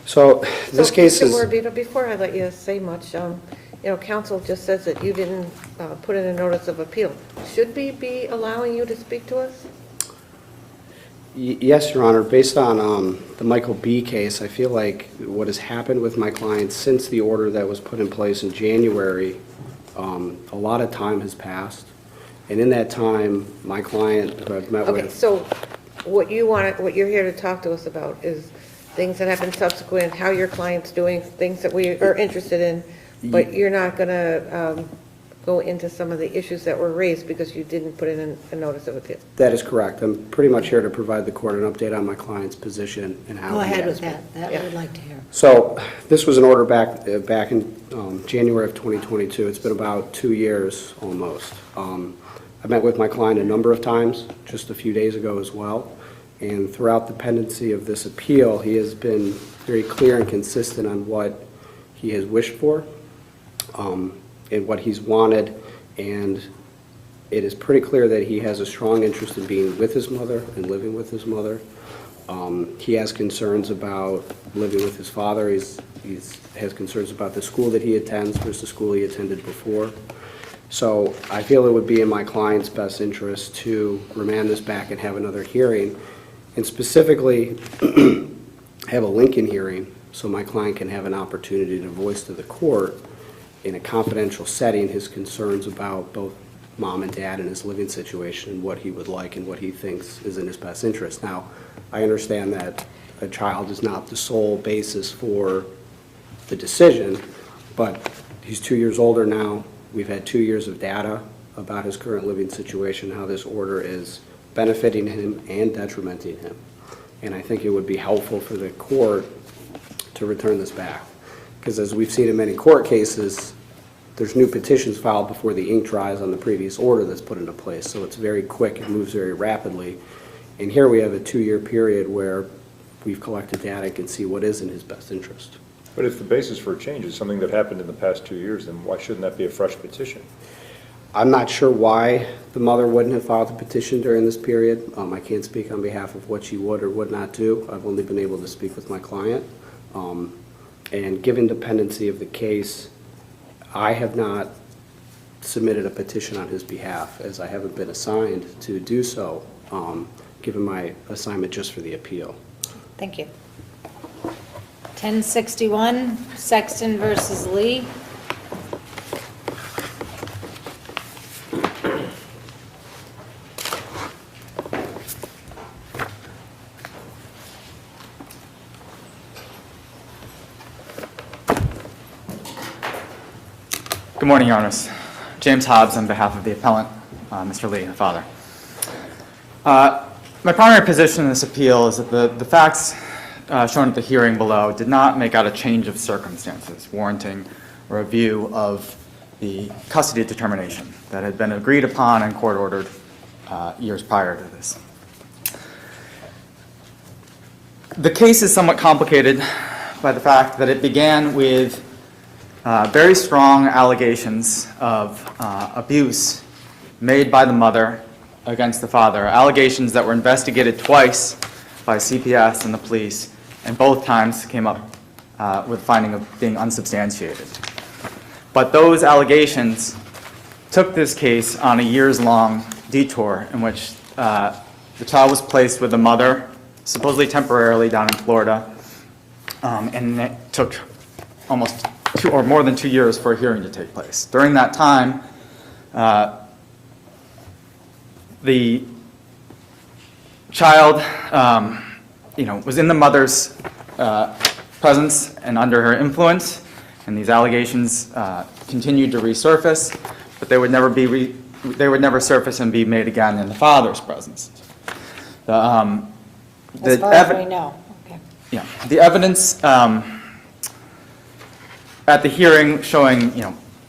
So this case is... Mr. Morabito, before I let you say much, counsel just says that you didn't put in a notice of appeal. Should we be allowing you to speak to us? Yes, Your Honor. Based on the Michael B. case, I feel like what has happened with my client since the order that was put in place in January, a lot of time has passed. And in that time, my client who I've met with... Okay, so what you're here to talk to us about is things that happen subsequent, how your client's doing, things that we are interested in, but you're not going to go into some of the issues that were raised because you didn't put in a notice of appeal. That is correct. I'm pretty much here to provide the court an update on my client's position and how. Go he ahead has with that. That I would like to hear. So this was an order back in January of 2022. It's been about 2 years almost. I met with my client a number of times, just a few days ago as well. And throughout the pendency of this appeal, he has been very clear and consistent on what he has wished for and what he's wanted. And it is pretty clear that he has a strong interest in being with his mother and living with his mother. He has concerns about living with his father. He has concerns about the school that he attends versus the school he attended before. So I feel it would be in my client's best interest to remand this back and have another hearing, and specifically have a Lincoln hearing so my client can have an opportunity to voice to the court in a confidential setting his concerns about both mom and dad and his living situation and what he would like and what he thinks is in his best interest. Now, I understand that a child is not the sole basis for the decision, but he's 2 years older now. We've had 2 years of data about his current living situation, how this order is benefiting him and detrimenting him. And I think it would be helpful for the court to return this back. Because as we've seen in many court cases, there's new petitions filed before the ink dries on the previous order that's put into place. So it's very quick, it moves very rapidly. And here we have a 2-year period where we've collected data and can see what is in his best interest. But if the basis for a change is something that happened in the past 2 years, then why shouldn't that be a fresh petition? I'm not sure why the mother wouldn't have filed the petition during this period. I can't speak on behalf of what she would or would not do. I've only been able to speak with my client. And given dependency of the case, I have not submitted a petition on his behalf, as I haven't been assigned to do so, given my assignment just for the appeal. Thank you. 1061, Sexton versus Lee. Good morning, Your Honors. James Hobbs on behalf of the appellant, Mr. Lee, the father. My primary position in this appeal is that the facts shown at the hearing below did not make out a change of circumstances warranting a review of the custody determination that had been agreed upon and court-ordered years prior to this. The case is somewhat complicated by the fact that it began with very strong allegations of abuse made by the mother against the father, allegations that were investigated twice by CPS and the police, and both times came up with finding of being unsubstantiated. But those allegations took this case on a years-long detour in which the child was placed with the mother, supposedly temporarily down in Florida, and it took almost more than 2 years for a hearing to take place. During that time, the child, was in the mother's presence and under her influence, and these allegations continued to resurface, but they would never surface and be made again in the father's presence. As far as we know. Okay. Yeah, the evidence at the hearing showing,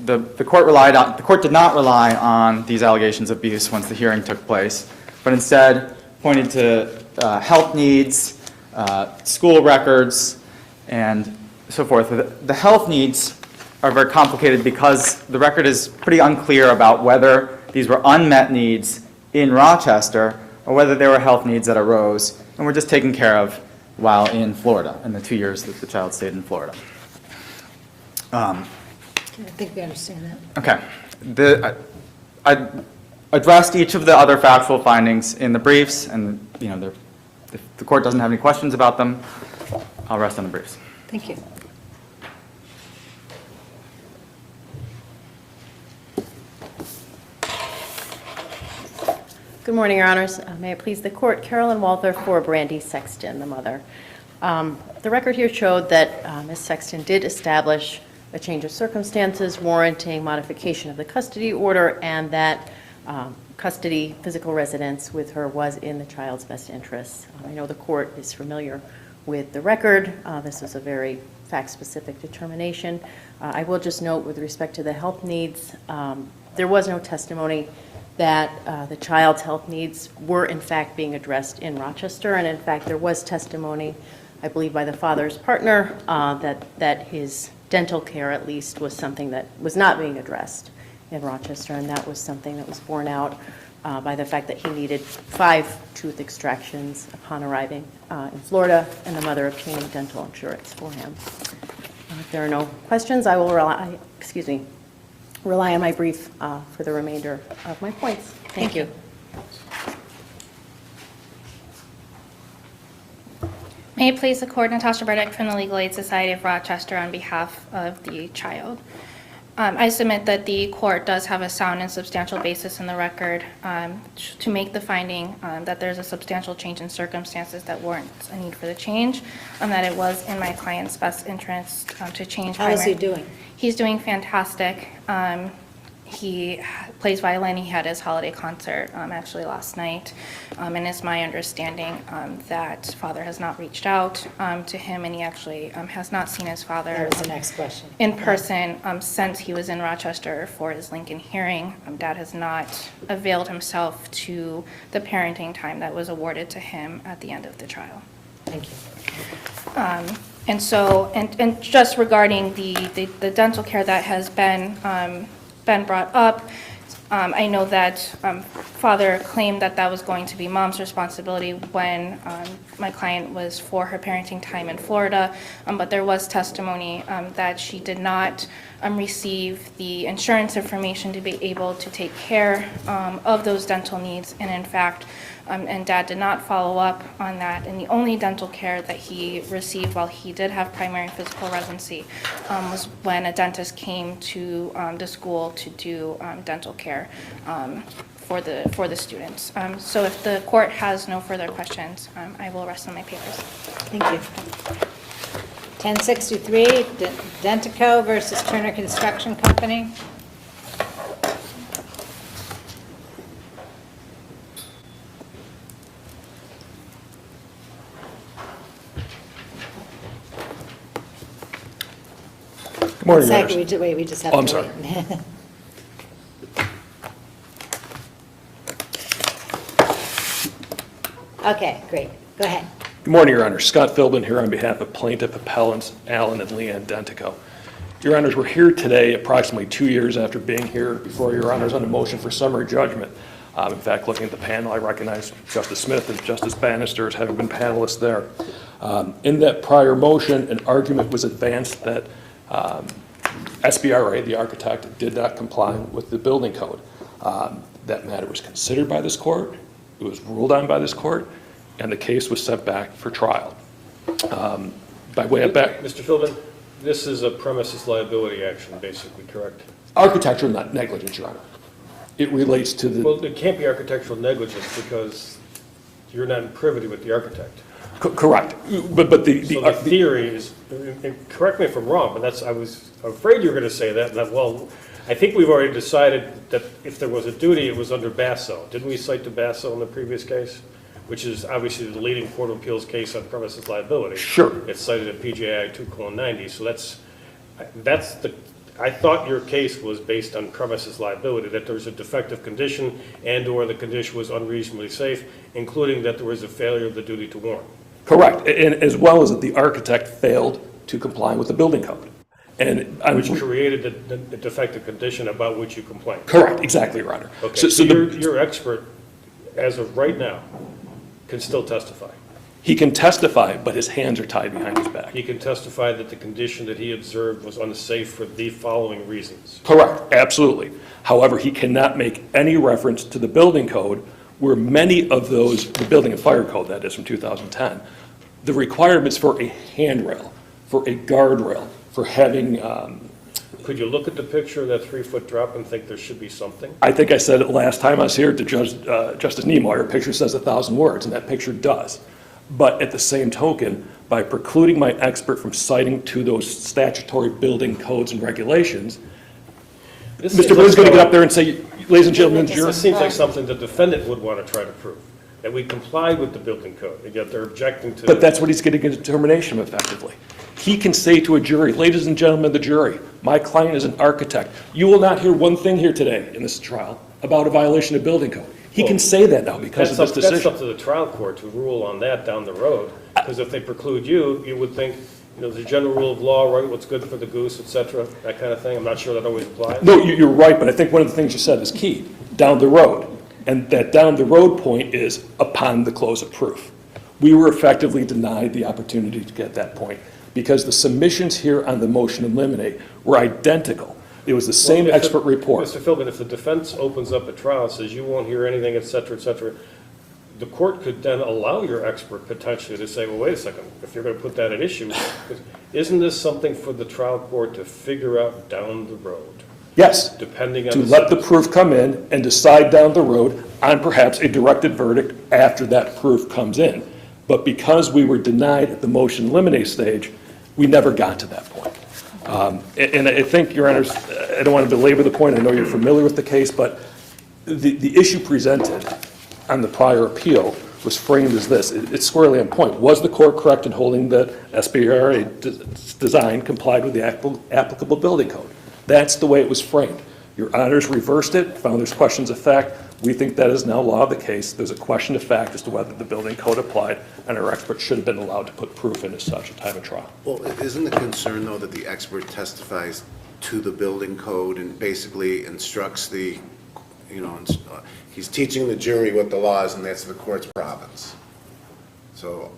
the court did not rely on these allegations of abuse once the hearing took place, but instead pointed to health needs, school records, and so forth. The health needs are very complicated because the record is pretty unclear about whether these were unmet needs in Rochester or whether they were health needs that arose and were just taken care of while in Florida in the 2 years that the child stayed in Florida. I think we understand that. Okay. I addressed each of the other factual findings in the briefs, and if the court doesn't have any questions about them, I'll rest on the briefs. Thank you. Good morning, Your Honors. May it please the court, Carolyn Walther for Brandy Sexton, the mother. The record here showed that Ms. Sexton did establish a change of circumstances warranting modification of the custody order, and that custody, physical residence with her was in the child's best interests. I know the court is familiar with the record. This is a very fact-specific determination. I will just note with respect to the health needs, there was no testimony that the child's health needs were in fact being addressed in Rochester, and in fact there was testimony, I believe by the father's partner, that his dental care at least was something that was not being addressed in Rochester, and that was something that was borne out by the fact that he needed 5 tooth extractions upon arriving in Florida, and the mother obtaining dental insurance for him. If there are no questions, I will rely on my brief for the remainder of my points. Thank you. May it please the Court, Natasha Burdick from the Legal Aid Society of Rochester on behalf of the child. I submit that the court does have a sound and substantial basis in the record to make the finding that there's a substantial change in circumstances that warrants a need for the change, and that it was in my client's best interest to change. How is he doing? He's doing fantastic. He plays violin. He had his holiday concert actually last night, and it's my understanding that father has not reached out to him, and he actually has not seen his father That was the next question. in person since he was in Rochester for his Lincoln hearing. Dad has not availed himself to the parenting time that was awarded to him at the end of the trial. Thank you. And so, and just regarding the dental care that has been brought up, I know that father claimed that that was going to be mom's responsibility when my client was for her parenting time in Florida, but there was testimony that she did not receive the insurance information to be able to take care of those dental needs, and in fact, and Dad did not follow up on that, and the only dental care that he received while he did have primary physical residency was when a dentist came to the school to do dental care for the students. So if the court has no further questions, I will rest on my papers. Thank you. 1063, Dentico versus Turner Construction Company. Good morning, Your Second, Honors. we just have Oh, I'm to sorry. wait. Okay, great. Go ahead. Good morning, Your Honor. Scott Philbin here on behalf of plaintiff appellants Alan and Leanne Dentico. Your Honors, we're here today approximately 2 years after being here before Your Honors on a motion for summary judgment. In fact, looking at the panel, I recognize Justice Smith and Justice Bannister as having been panelists there. In that prior motion, an argument was advanced that SBRA, the architect, did not comply with the building code. That matter was considered by this court, it was ruled on by this court, and the case was sent back for trial. By way of back... Mr. Philbin, this is a premises liability action, basically, correct? Architectural negligence, Your Honor. It relates to the... Well, it can't be architectural negligence because you're not in privity with the architect. Correct. But the theory is, and correct me if I'm wrong, but I was afraid you were going to say that, and that, well, I think we've already decided that if there was a duty, it was under Basso. Didn't we cite to Basso in the previous case? Which is obviously the leading court of appeals case on premises liability. Sure. It's cited at PJI 2:90, so that's the, I thought your case was based on premises liability, that there was a defective condition and/or the condition was unreasonably safe, including that there was a failure of the duty to warn. Correct, and as well as that the architect failed to comply with the building code. Which created the defective condition about which you complained. Correct, exactly, Your Honor. Okay, so your expert, as of right now, can still testify. He can testify, but his hands are tied behind his back. He can testify that the condition that he observed was unsafe for the following reasons. Correct, absolutely. However, he cannot make any reference to the building code where many of those, the building and fire code, that is from 2010, the requirements for a handrail, for a guardrail, for having... Could you look at the picture of that 3-foot drop and think there should be something? I think I said it last time I was here to Justice Niemeyer, a picture says 1,000 words, and that picture does. But at the same token, by precluding my expert from citing to those statutory building codes and regulations, Mr. Byrne's going to get up there and say, ladies and gentlemen, This seems like something the defendant would want to try to prove, that we complied with the building code, and yet they're objecting to. But that's what he's getting a determination of effectively. He can say to a jury, ladies and gentlemen of the jury, my client is an architect. You will not hear one thing here today in this trial about a violation of building code. He can say that now because of this decision. That's up to the trial court to rule on that down the road, because if they preclude you, you would think, the general rule of law, right, what's good for the goose, et cetera, that kind of thing. I'm not sure that always applies. No, you're right, but I think one of the things you said is key, down the road. And that down the road point is upon the close of proof. We were effectively denied the opportunity to get that point because the submissions here on the motion to eliminate were identical. It was the same expert report. Mr. Philbin, if the defense opens up a trial and says you won't hear anything, et cetera, the court could then allow your expert potentially to say, well, wait a second, if you're going to put that at issue, isn't this something for the trial court to figure out down the road? Yes, depending on to let the proof come in and decide down the road on perhaps a directed verdict after that proof comes in. But because we were denied at the motion eliminate stage, we never got to that point. And I think, Your Honors, I don't want to belabor the point. I know you're familiar with the case, but the issue presented on the prior appeal was framed as this. It's squarely on point. Was the court correct in holding that SBRA design complied with the applicable building code? That's the way it was framed. Your Honors reversed it, found there's questions of fact. We think that is now law of the case. There's a question of fact as to whether the building code applied, and our expert should have been allowed to put proof into such a time of trial. Well, isn't the concern, though, that the expert testifies to the building code and basically instructs the, he's teaching the jury what the law is, and that's the court's province. So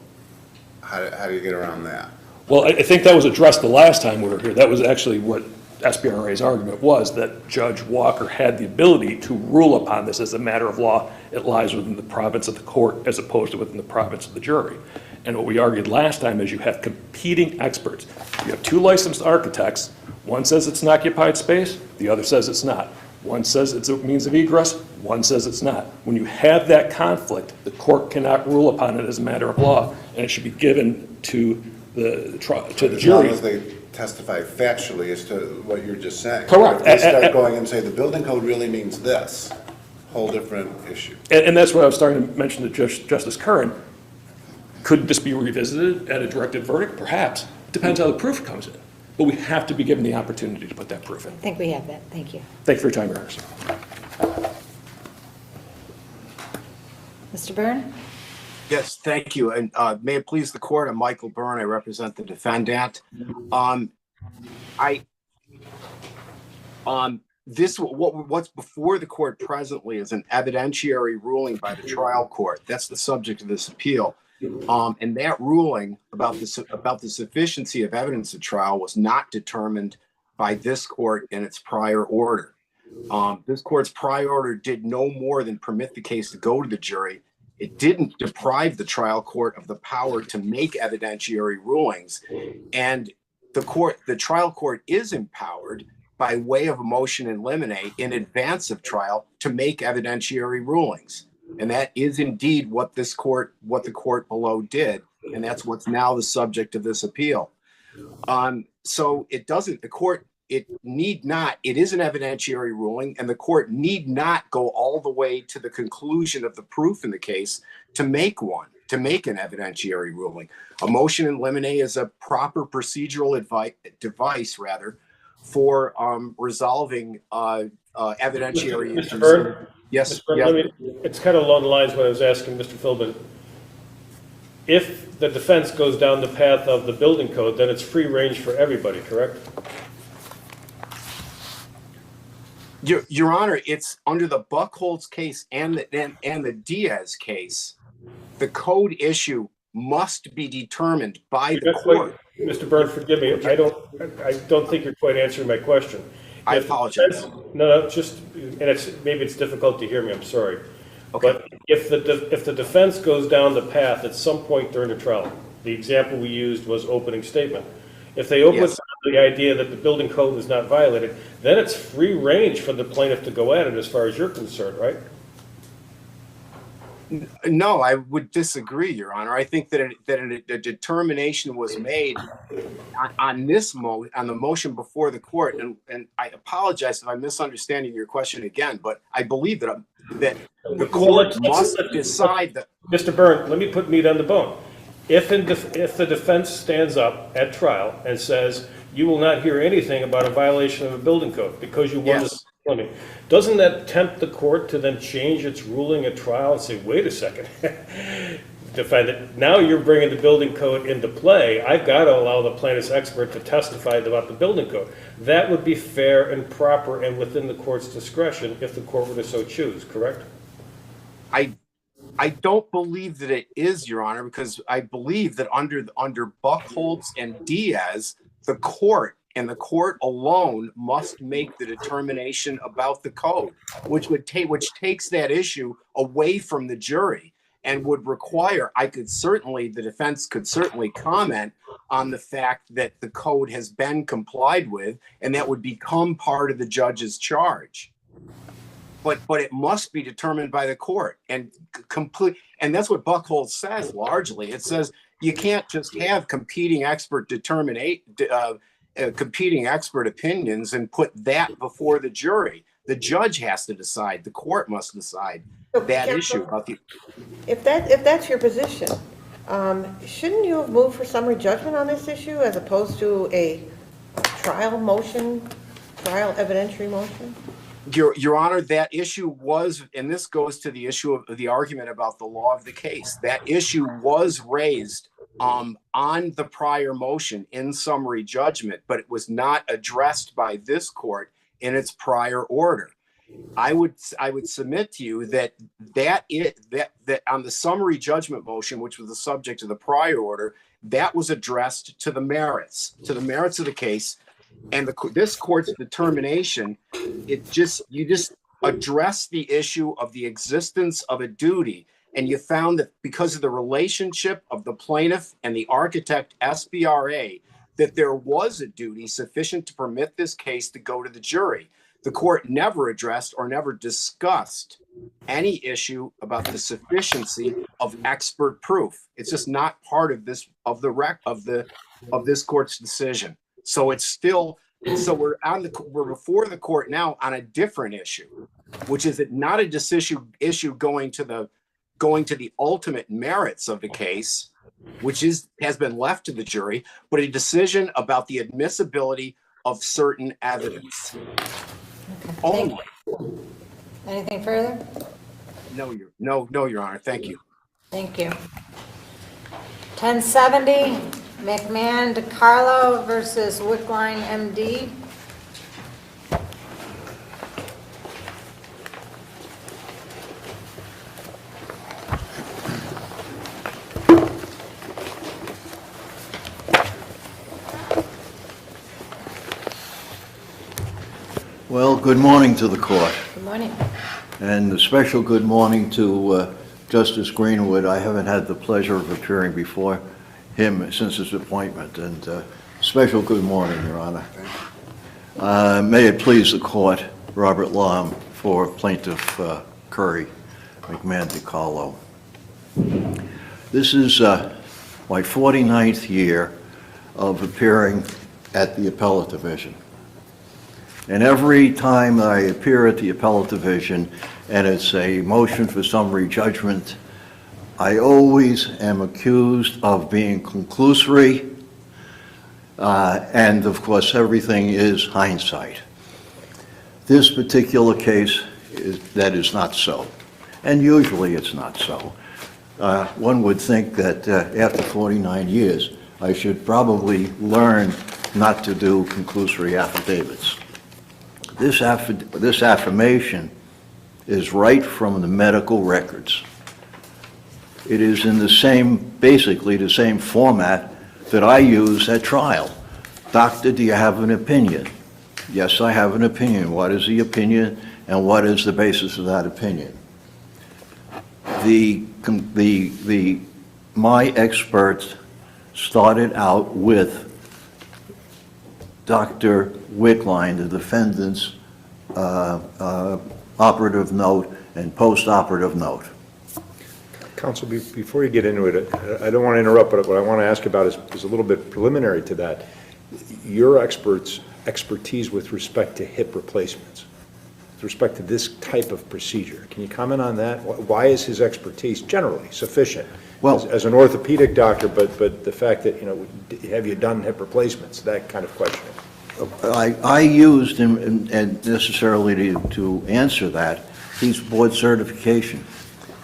how do you get around that? Well, I think that was addressed the last time we were here. That was actually what SBRA's argument was, that Judge Walker had the ability to rule upon this as a matter of law. It lies within the province of the court as opposed to within the province of the jury. And what we argued last time is you have competing experts. You have two licensed architects. One says it's an occupied space, the other says it's not. One says it's a means of egress, one says it's not. When you have that conflict, the court cannot rule upon it as a matter of law, and it should be given to the jury. As long as they testify factually as to what you're just saying. Correct. If they start going and say the building code really means this, whole different issue. And that's what I was starting to mention to Justice Curran. Could this be revisited at a directed verdict? Perhaps. Depends how the proof comes in. But we have to be given the opportunity to put that proof in. I think we have that. Thank you. Thank you for your time, Your Honors. Mr. Byrne? Yes, thank you. And may it please the court, I'm Michael Byrne. I represent the defendant. What's before the court presently is an evidentiary ruling by the trial court. That's the subject of this appeal. And that ruling about the sufficiency of evidence at trial was not determined by this court in its prior order. This court's prior order did no more than permit the case to go to the jury. It didn't deprive the trial court of the power to make evidentiary rulings. And the trial court is empowered by way of a motion in limine in advance of trial to make evidentiary rulings. And that is indeed what the court below did. And that's what's now the subject of this appeal. So it need not, it is an evidentiary ruling, and the court need not go all the way to the conclusion of the proof in the case to make an evidentiary ruling. A motion in limine is a proper procedural device for resolving evidentiary issues. Mr. Byrne? Yes. Mr. Byrne, it's kind of along the lines of what I was asking Mr. Philbin. If the defense goes down the path of the building code, then it's free range for everybody, correct? Your Honor, it's under the Buchholz case and the Diaz case. The code issue must be determined by the court. Mr. Byrne, forgive me. I don't think you're quite answering my question. I apologize. No, maybe it's difficult to hear me. I'm sorry. Okay. But if the defense goes down the path at some point during the trial, the example we used was opening statement. If they open the idea that the building code was not violated, then it's free range for the plaintiff to go at it as far as you're concerned, right? No, I would disagree, Your Honor. I think that a determination was made on the motion before the court, and I apologize if I'm misunderstanding your question again, but I believe that the court must decide that. Mr. Byrne, let me put meat on the bone. If the defense stands up at trial and says, you will not hear anything about a violation of a building code because you won this plumbing, doesn't that tempt the court to then change its ruling at trial and say, wait a second, defendant, now you're bringing the building code into play. I've got to allow the plaintiff's expert to testify about the building code. That would be fair and proper and within the court's discretion if the court were to so choose, correct? I don't believe that it is, Your Honor, because I believe that under Buchholz and Diaz, the court and the court alone must make the determination about the code, which takes that issue away from the jury and would require, the defense could certainly comment on the fact that the code has been complied with, and that would become part of the judge's charge. But it must be determined by the court and that's what Buchholz says largely. It says you can't just have competing expert opinions and put that before the jury. The judge has to decide. The court must decide that issue. If that's your position, shouldn't you have moved for summary judgment on this issue as opposed to a trial evidentiary motion? Your Honor, that issue was, and this goes to the issue of the argument about the law of the case. That issue was raised on the prior motion in summary judgment, but it was not addressed by this court in its prior order. I would submit to you that on the summary judgment motion, which was the subject of the prior order, that was addressed to the merits of the case. And this court's determination, you just address the issue of the existence of a duty, and you found that because of the relationship of the plaintiff and the architect SBRA, that there was a duty sufficient to permit this case to go to the jury. The court never addressed or never discussed any issue about the sufficiency of expert proof. It's just not part of this court's decision. So we're before the court now on a different issue, which is not a issue going to the ultimate merits of the case, which has been left to the jury, but a decision about the admissibility of certain evidence. Only. Anything further? No, Your Honor. Thank you. Thank you. 1070, McMahon DiCarlo versus Wickline, MD. Well, good morning to the court. Good morning. And a special good morning to Justice Greenwood. I haven't had the pleasure of appearing before him since his appointment. And special good morning, Your Honor. May it please the court, Robert Lom for Plaintiff Curry, McMahon DiCarlo. This is my 49th year of appearing at the Appellate Division. And every time I appear at the Appellate Division and it's a motion for summary judgment, I always am accused of being conclusory, and of course everything is hindsight. This particular case, that is not so, and usually it's not so. One would think that after 49 years, I should probably learn not to do conclusory affidavits. This affirmation is right from the medical records. It is in basically the same format that I use at trial. Doctor, do you have an opinion? Yes, I have an opinion. What is the opinion, and what is the basis of that opinion? My experts started out with Dr. Wickline, the defendant's operative note and post-operative note. Counsel, before you get into it, I don't want to interrupt, but what I want to ask about is a little bit preliminary to that. Your expertise with respect to hip replacements, with respect to this type of procedure. Can you comment on that? Why is his expertise generally sufficient? Well, as an orthopedic doctor, but the fact that, have you done hip replacements, that kind of question. I used, and necessarily to answer that, he's board certification.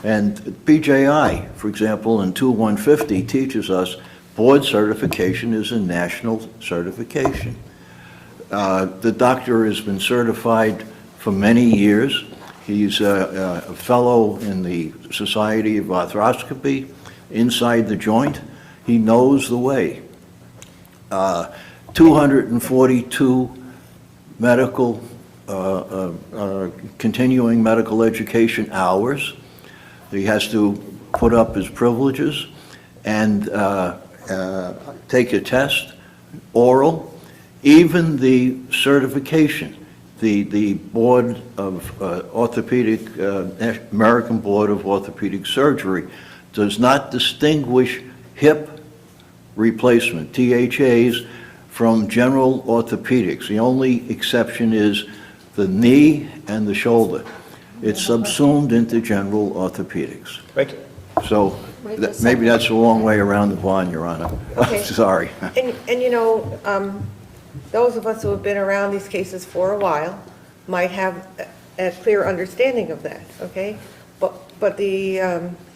And BJI, for example, in 2150 teaches us board certification is a national certification. The doctor has been certified for many years. He's a fellow in the Society of Arthroscopy inside the joint. He knows the way. 242 medical, continuing medical education hours. He has to put up his privileges and take a test, oral. Even the certification, the Board of Orthopedic, American Board of Orthopedic Surgery does not distinguish hip replacement, THAs, from general orthopedics. The only exception is the knee and the shoulder. It's subsumed into general orthopedics. Thank you. So maybe that's a long way around the pond, Your Honor. Okay. Sorry. And those of us who have been around these cases for a while might have a clear understanding of that, okay? But the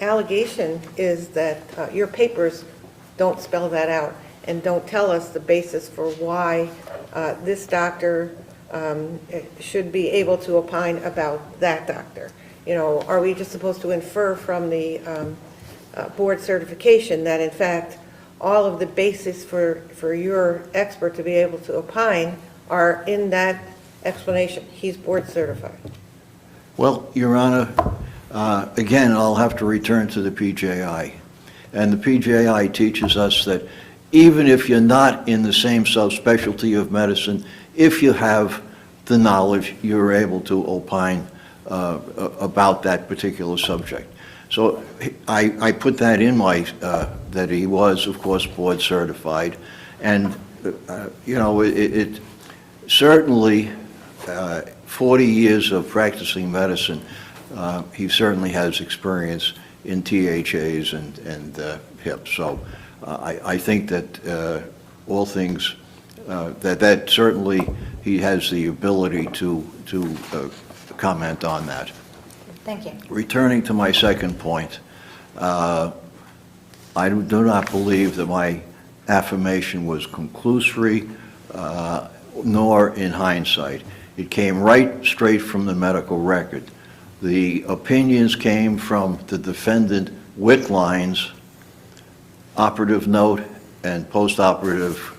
allegation is that your papers don't spell that out and don't tell us the basis for why this doctor should be able to opine about that doctor. Are we just supposed to infer from the board certification that in fact all of the basis for your expert to be able to opine are in that explanation? He's board certified. Well, Your Honor, again, I'll have to return to the PJI. And the PJI teaches us that even if you're not in the same subspecialty of medicine, if you have the knowledge, you're able to opine about that particular subject. So I put that in that he was, of course, board certified. And, it certainly, 40 years of practicing medicine, he certainly has experience in THAs and hips. So I think that all things, that certainly he has the ability to comment on that. Thank you. Returning to my second point, I do not believe that my affirmation was conclusory, nor in hindsight. It came right straight from the medical record. The opinions came from the defendant Whitline's operative note and post-operative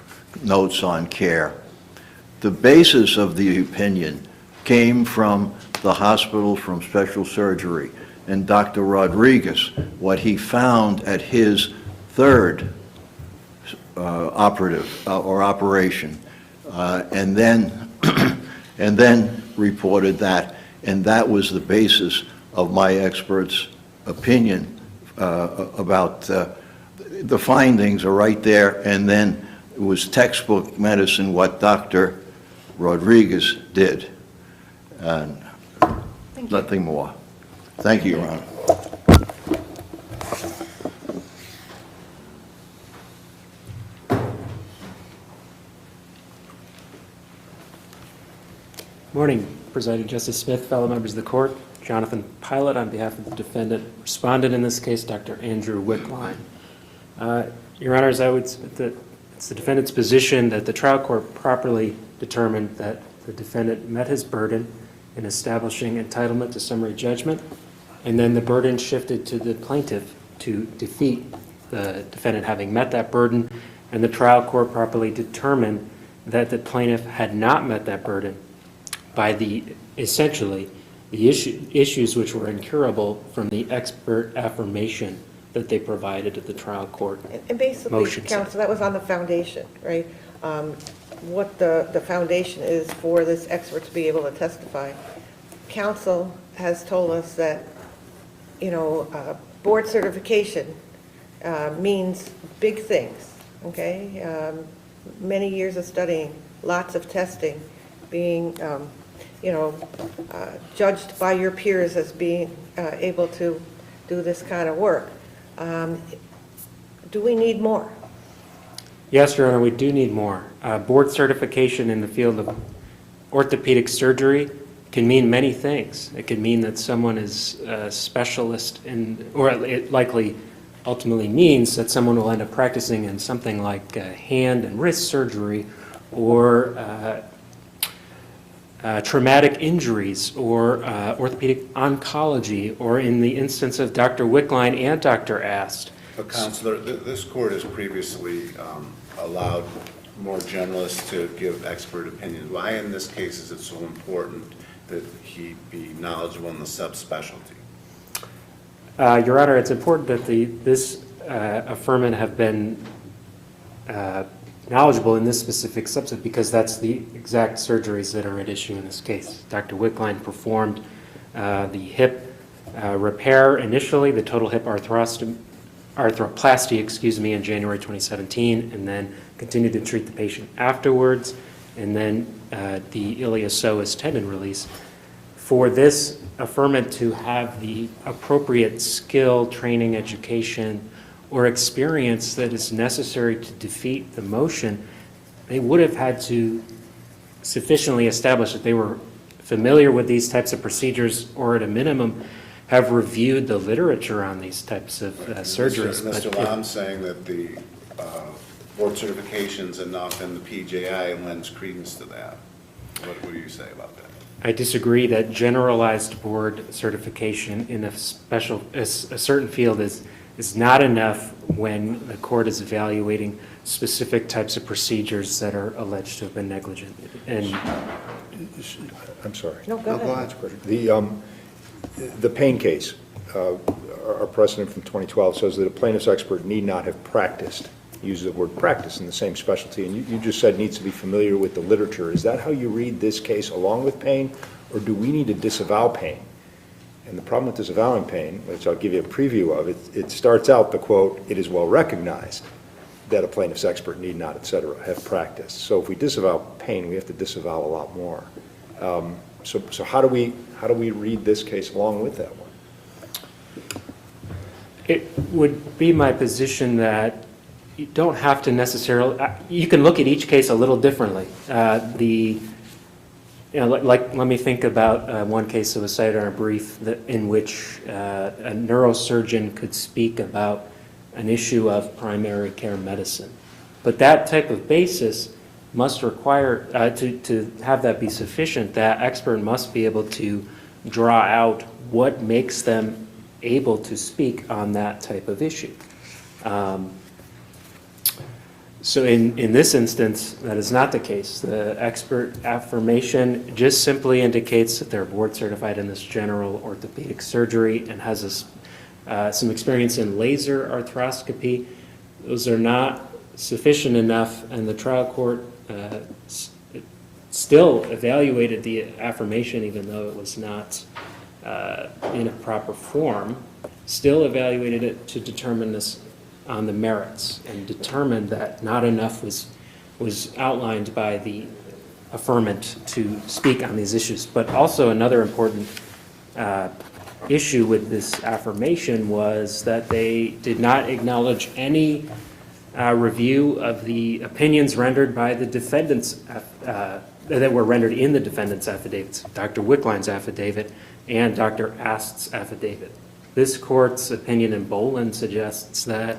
notes on care. The basis of the opinion came from the hospital, from special surgery, and Dr. Rodriguez, what he found at his third operative or operation, and then reported that, and that was the basis of my expert's opinion about the findings are right there, and then it was textbook medicine what Dr. Rodriguez did, and nothing more. Thank you, Your Honor. Morning, Presiding Justice Smith, fellow members of the court. Jonathan Pilot on behalf of the defendant, respondent in this case, Dr. Andrew Whitline. Your Honors, it's the defendant's position that the trial court properly determined that the defendant met his burden in establishing entitlement to summary judgment, and then the burden shifted to the plaintiff to defeat the defendant having met that burden, and the trial court properly determined that the plaintiff had not met that burden by essentially the issues which were incurable from the expert affirmation that they provided at the trial court. And basically, counsel, that was on the foundation, right? What the foundation is for this expert to be able to testify. Counsel has told us that, board certification means big things, okay? Many years of studying, lots of testing, being, judged by your peers as being able to do this kind of work. Do we need more? Yes, Your Honor, we do need more. Board certification in the field of orthopedic surgery can mean many things. It could mean that someone is a specialist in, or it likely ultimately means that someone will end up practicing in something like hand and wrist surgery, or traumatic injuries, or orthopedic oncology, or in the instance of Dr. Wickline and Dr. Ast. But Counselor, this court has previously allowed more generalists to give expert opinions. Why in this case is it so important that he be knowledgeable in the subspecialty? Your Honor, it's important that this affirmant have been knowledgeable in this specific subset, because that's the exact surgeries that are at issue in this case. Dr. Wickline performed the hip repair initially, the total hip arthroplasty, in January 2017, and then continued to treat the patient afterwards, and then the iliopsoas tendon release. For this affirmant to have the appropriate skill, training, education, or experience that is necessary to defeat the motion, they would have had to sufficiently establish that they were familiar with these types of procedures, or at a minimum have reviewed the literature on these types of surgeries. Mr. Lam's saying that the board certification's enough and the PJI lends credence to that. What do you say about that? I disagree that generalized board certification in a certain field is not enough when the court is evaluating specific types of procedures that are alleged to have been negligent. And I'm sorry. No, go ahead. The Payne case, our precedent from 2012 says that a plaintiff's expert need not have practiced, uses the word practice in the same specialty, and you just said needs to be familiar with the literature. Is that how you read this case along with Payne, or do we need to disavow Payne? And the problem with disavowing Payne, which I'll give you a preview of, it starts out the quote, "It is well recognized that a plaintiff's expert need not, et cetera, have practiced." So if we disavow Payne, we have to disavow a lot more. So how do we read this case along with that one? it would be my position that you don't have to necessarily, you can look at each case a little differently. Let me think about one case that was cited in our brief in which a neurosurgeon could speak about an issue of primary care medicine. But that type of basis must require, to have that be sufficient, that expert must be able to draw out what makes them able to speak on that type of issue. So in this instance, that is not the case. The expert affirmation just simply indicates that they're board certified in this general orthopedic surgery and has some experience in laser arthroscopy. Those are not sufficient enough, and the trial court still evaluated the affirmation, even though it was not in a proper form, still evaluated it to determine this on the merits, and determined that not enough was outlined by the affirmant to speak on these issues. But also another important issue with this affirmation was that they did not acknowledge any review of the opinions rendered by the defendants that were rendered in the defendant's affidavits, Dr. Wickline's affidavit and Dr. Ast's affidavit. This court's opinion in Boland suggests that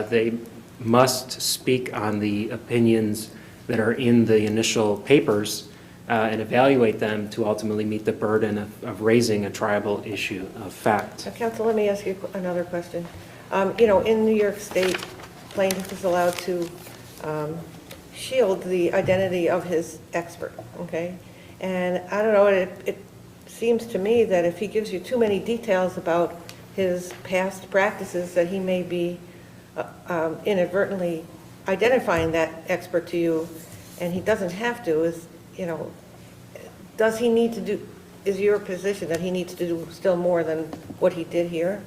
they must speak on the opinions that are in the initial papers and evaluate them to ultimately meet the burden of raising a triable issue of fact. Counsel, let me ask you another question. In New York State, plaintiff is allowed to shield the identity of his expert, okay? And I don't know, it seems to me that if he gives you too many details about his past practices, that he may be inadvertently identifying that expert to you, and he doesn't have to. Does he need to do, is your position that he needs to do still more than what he did here?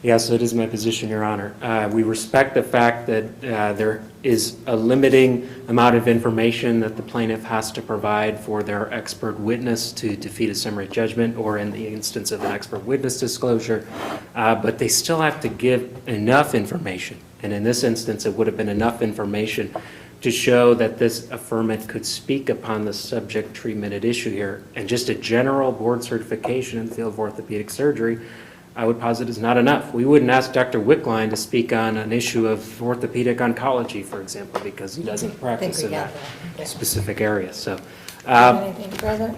Yes, it is my position, Your Honor. We respect the fact that there is a limiting amount of information that the plaintiff has to provide for their expert witness to defeat a summary judgment, or in the instance of an expert witness disclosure, but they still have to give enough information. And in this instance, it would have been enough information to show that this affirmant could speak upon the subject treatment at issue here. And just a general board certification in the field of orthopedic surgery, I would posit, is not enough. We wouldn't ask Dr. Wickline to speak on an issue of orthopedic oncology, for example, because he doesn't practice in that specific area. So, Anything further?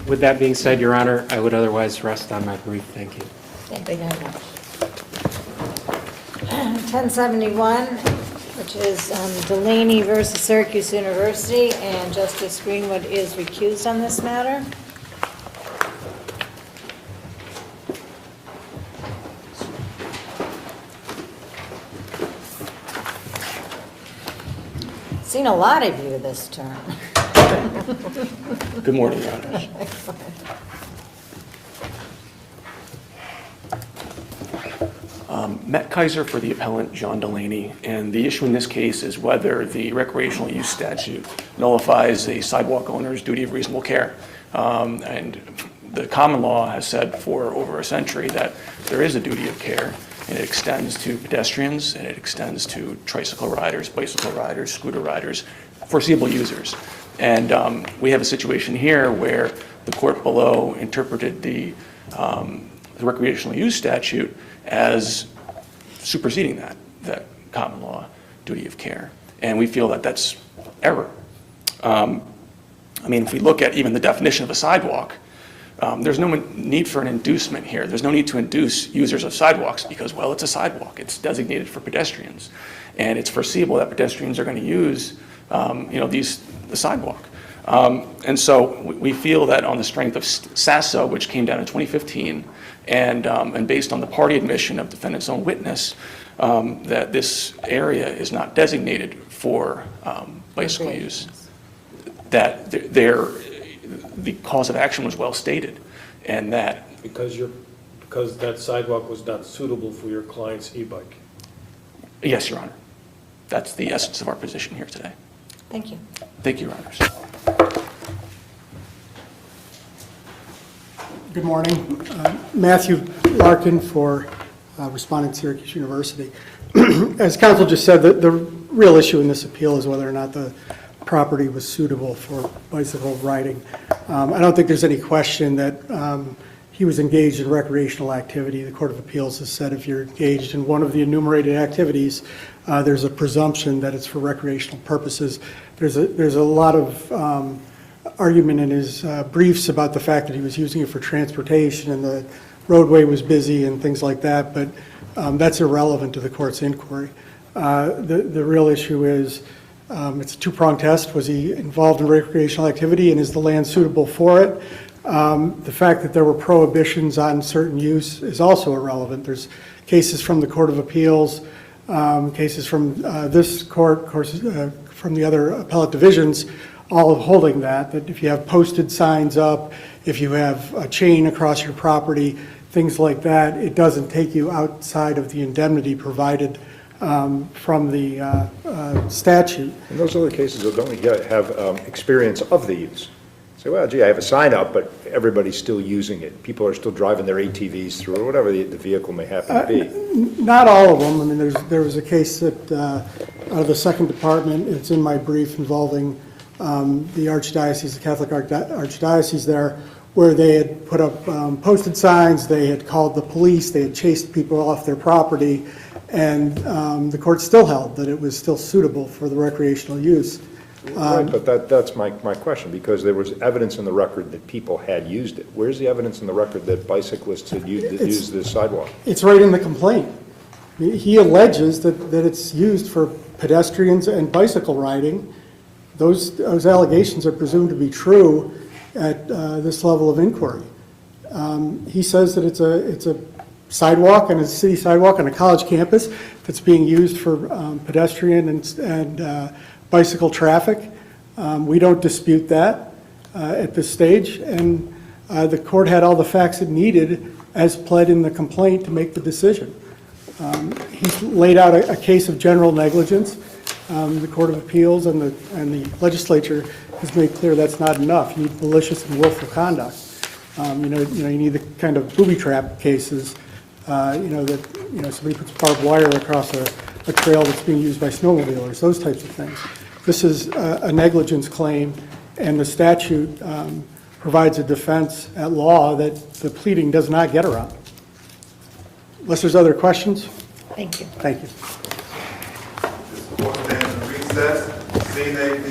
with that being said, Your Honor, I would otherwise rest on my brief. Thank you. Thank you very much. 1071, which is Delaney versus Syracuse University, and Justice Greenwood is recused on this matter. Seen a lot of you this term. Good morning, Your Honors. Matt Kaiser for the appellant, John Delaney, and the issue in this case is whether the recreational use statute nullifies a sidewalk owner's duty of reasonable care. And the common law has said for over a century that there is a duty of care, and it extends to pedestrians, and it extends to tricycle riders, bicycle riders, scooter riders, foreseeable users. And we have a situation here where the court below interpreted the recreational use statute as superseding that common law duty of care. And we feel that that's error. I mean, if we look at even the definition of a sidewalk, there's no need for an inducement here. There's no need to induce users of sidewalks because, well, it's a sidewalk. It's designated for pedestrians. And it's foreseeable that pedestrians are going to use, the sidewalk. And so we feel that on the strength of SASO, which came down in 2015, and based on the party admission of defendant's own witness, that this area is not designated for bicycle use, that the cause of action was well stated, and that because that sidewalk was not suitable for your client's e-bike. Yes, Your Honor. That's the essence of our position here today. Thank you. Thank you, Your Honors. Good morning. Matthew Larkin for respondent Syracuse University. As counsel just said, the real issue in this appeal is whether or not the property was suitable for bicycle riding. I don't think there's any question that he was engaged in recreational activity. The Court of Appeals has said if you're engaged in one of the enumerated activities, there's a presumption that it's for recreational purposes. There's a lot of argument in his briefs about the fact that he was using it for transportation and the roadway was busy and things like that, but that's irrelevant to the court's inquiry. The real issue is it's a two-pronged test. Was he involved in recreational activity, and is the land suitable for it? The fact that there were prohibitions on certain use is also irrelevant. There's cases from the Court of Appeals, cases from this court, of course, from the other appellate divisions, all holding that if you have posted signs up, if you have a chain across your property, things like that, it doesn't take you outside of the indemnity provided from the statute. In those other cases, don't we have experience of the use? Say, well, gee, I have a sign up, but everybody's still using it. People are still driving their ATVs through, or whatever the vehicle may happen to be. Not all of them. I mean, there was a case that out of the second department, it's in my brief, involving the Archdiocese, the Catholic Archdiocese there, where they had put up posted signs, they had called the police, they had chased people off their property, and the court still held that it was still suitable for the recreational use. Right, but that's my question, because there was evidence in the record that people had used it. Where's the evidence in the record that bicyclists had used this sidewalk? It's right in the complaint. He alleges that it's used for pedestrians and bicycle riding. Those allegations are presumed to be true at this level of inquiry. He says that it's a sidewalk, and a city sidewalk on a college campus that's being used for pedestrian and bicycle traffic. We don't dispute that at this stage, and the court had all the facts it needed as pled in the complaint to make the decision. He's laid out a case of general negligence. The Court of Appeals and the legislature has made clear that's not enough. You need malicious and willful conduct. You need the kind of booby trap cases, somebody puts barbed wire across a trail that's being used by snowmobilers, those types of things. This is a negligence claim, and the statute provides a defense at law that the pleading does not get around. Unless there's other questions? Thank you. Thank you. Recess, CNA